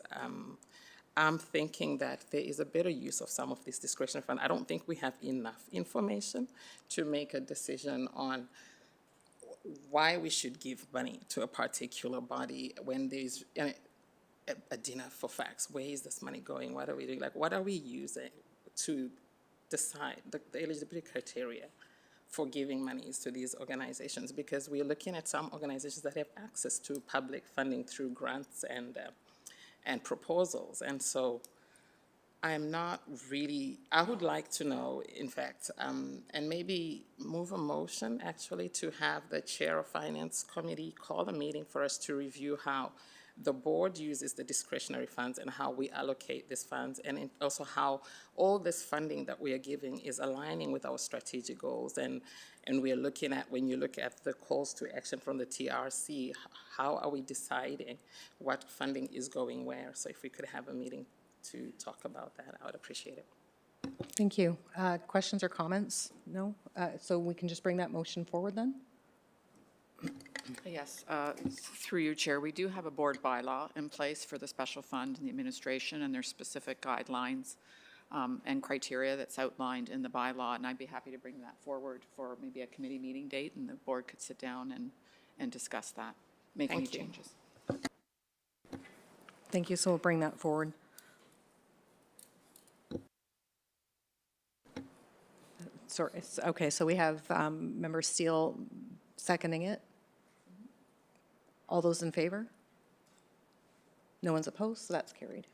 I'm thinking that there is a better use of some of this discretionary fund. I don't think we have enough information to make a decision on why we should give money to a particular body when there's a dinner for facts. Where is this money going? What are we doing? Like, what are we using to decide the eligibility criteria for giving monies to these organizations? Because we're looking at some organizations that have access to public funding through grants and proposals. And so I'm not really, I would like to know, in fact, and maybe move a motion actually to have the chair of finance committee call a meeting for us to review how the board uses the discretionary funds and how we allocate these funds, and also how all this funding that we are giving is aligning with our strategic goals. And we are looking at, when you look at the calls to action from the TRC, how are we deciding what funding is going where? So if we could have a meeting to talk about that, I would appreciate it. Thank you. Questions or comments? No? So we can just bring that motion forward then? Yes, through you, Chair, we do have a board bylaw in place for the special fund and the administration, and there's specific guidelines and criteria that's outlined in the bylaw, and I'd be happy to bring that forward for maybe a committee meeting date, and the board could sit down and discuss that, make any changes. Thank you. So we'll bring that forward. Sorry. Okay, so we have Member Steele seconding it. All those in favor? No one's opposed, so that's carried.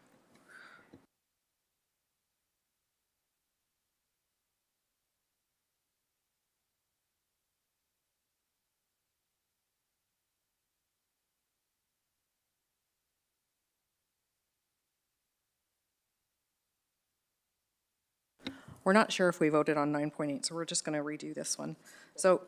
We're not sure if we voted on 9.8, so we're just going to redo this one. So,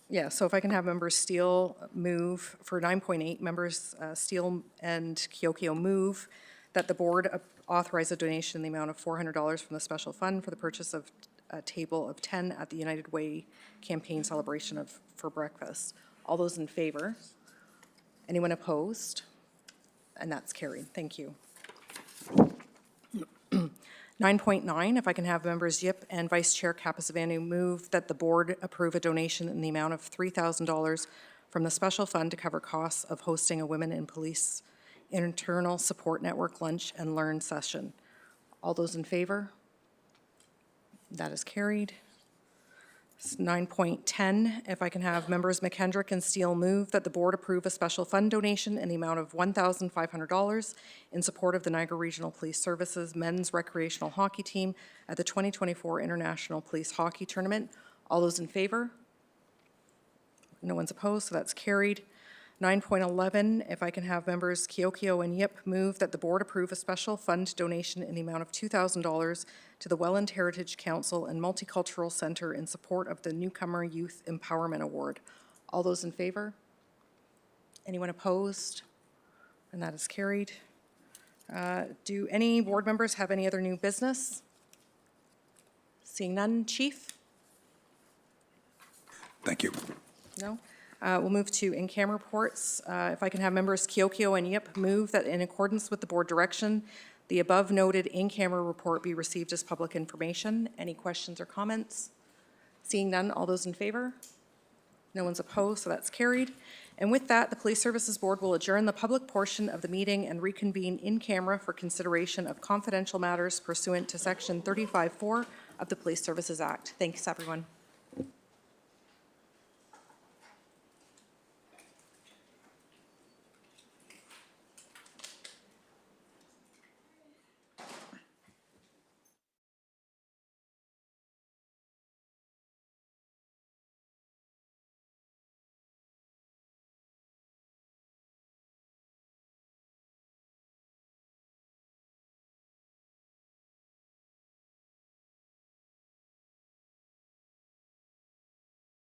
yeah, so if I can have members Steele move for 9.8, members Steele and Kiokio move that the board authorize a donation in the amount of $400 from the special fund for the purchase of a table of 10 at the United Way campaign celebration for breakfast. All those in favor? Anyone opposed? And that's carried. Thank you. 9.9, if I can have members Yip and Vice Chair Kapasavanu move that the board approve a donation in the amount of $3,000 from the special fund to cover costs of hosting a Women in Police Internal Support Network Lunch and Learn session. All those in favor? That is carried. 9.10, if I can have members McKendrick and Steele move that the board approve a special fund donation in the amount of $1,500 in support of the Niagara Regional Police Services men's recreational hockey team at the 2024 International Police Hockey Tournament. All those in favor? No one's opposed, so that's carried. 9.11, if I can have members Kiokio and Yip move that the board approve a special fund donation in the amount of $2,000 to the Welland Heritage Council and Multicultural Center in support of the Newcomer Youth Empowerment Award. All those in favor? Anyone opposed? And that is carried. Do any board members have any other new business? Seeing none, Chief? Thank you. No? We'll move to in-camera reports. If I can have members Kiokio and Yip move that in accordance with the board direction, the above noted in-camera report be received as public information. Any questions or comments? Seeing none, all those in favor? No one's opposed, so that's carried. And with that, the Police Services Board will adjourn the public portion of the meeting and reconvene in camera for consideration of confidential matters pursuant to Section 35(4) of the Police Services Act. Thanks, everyone.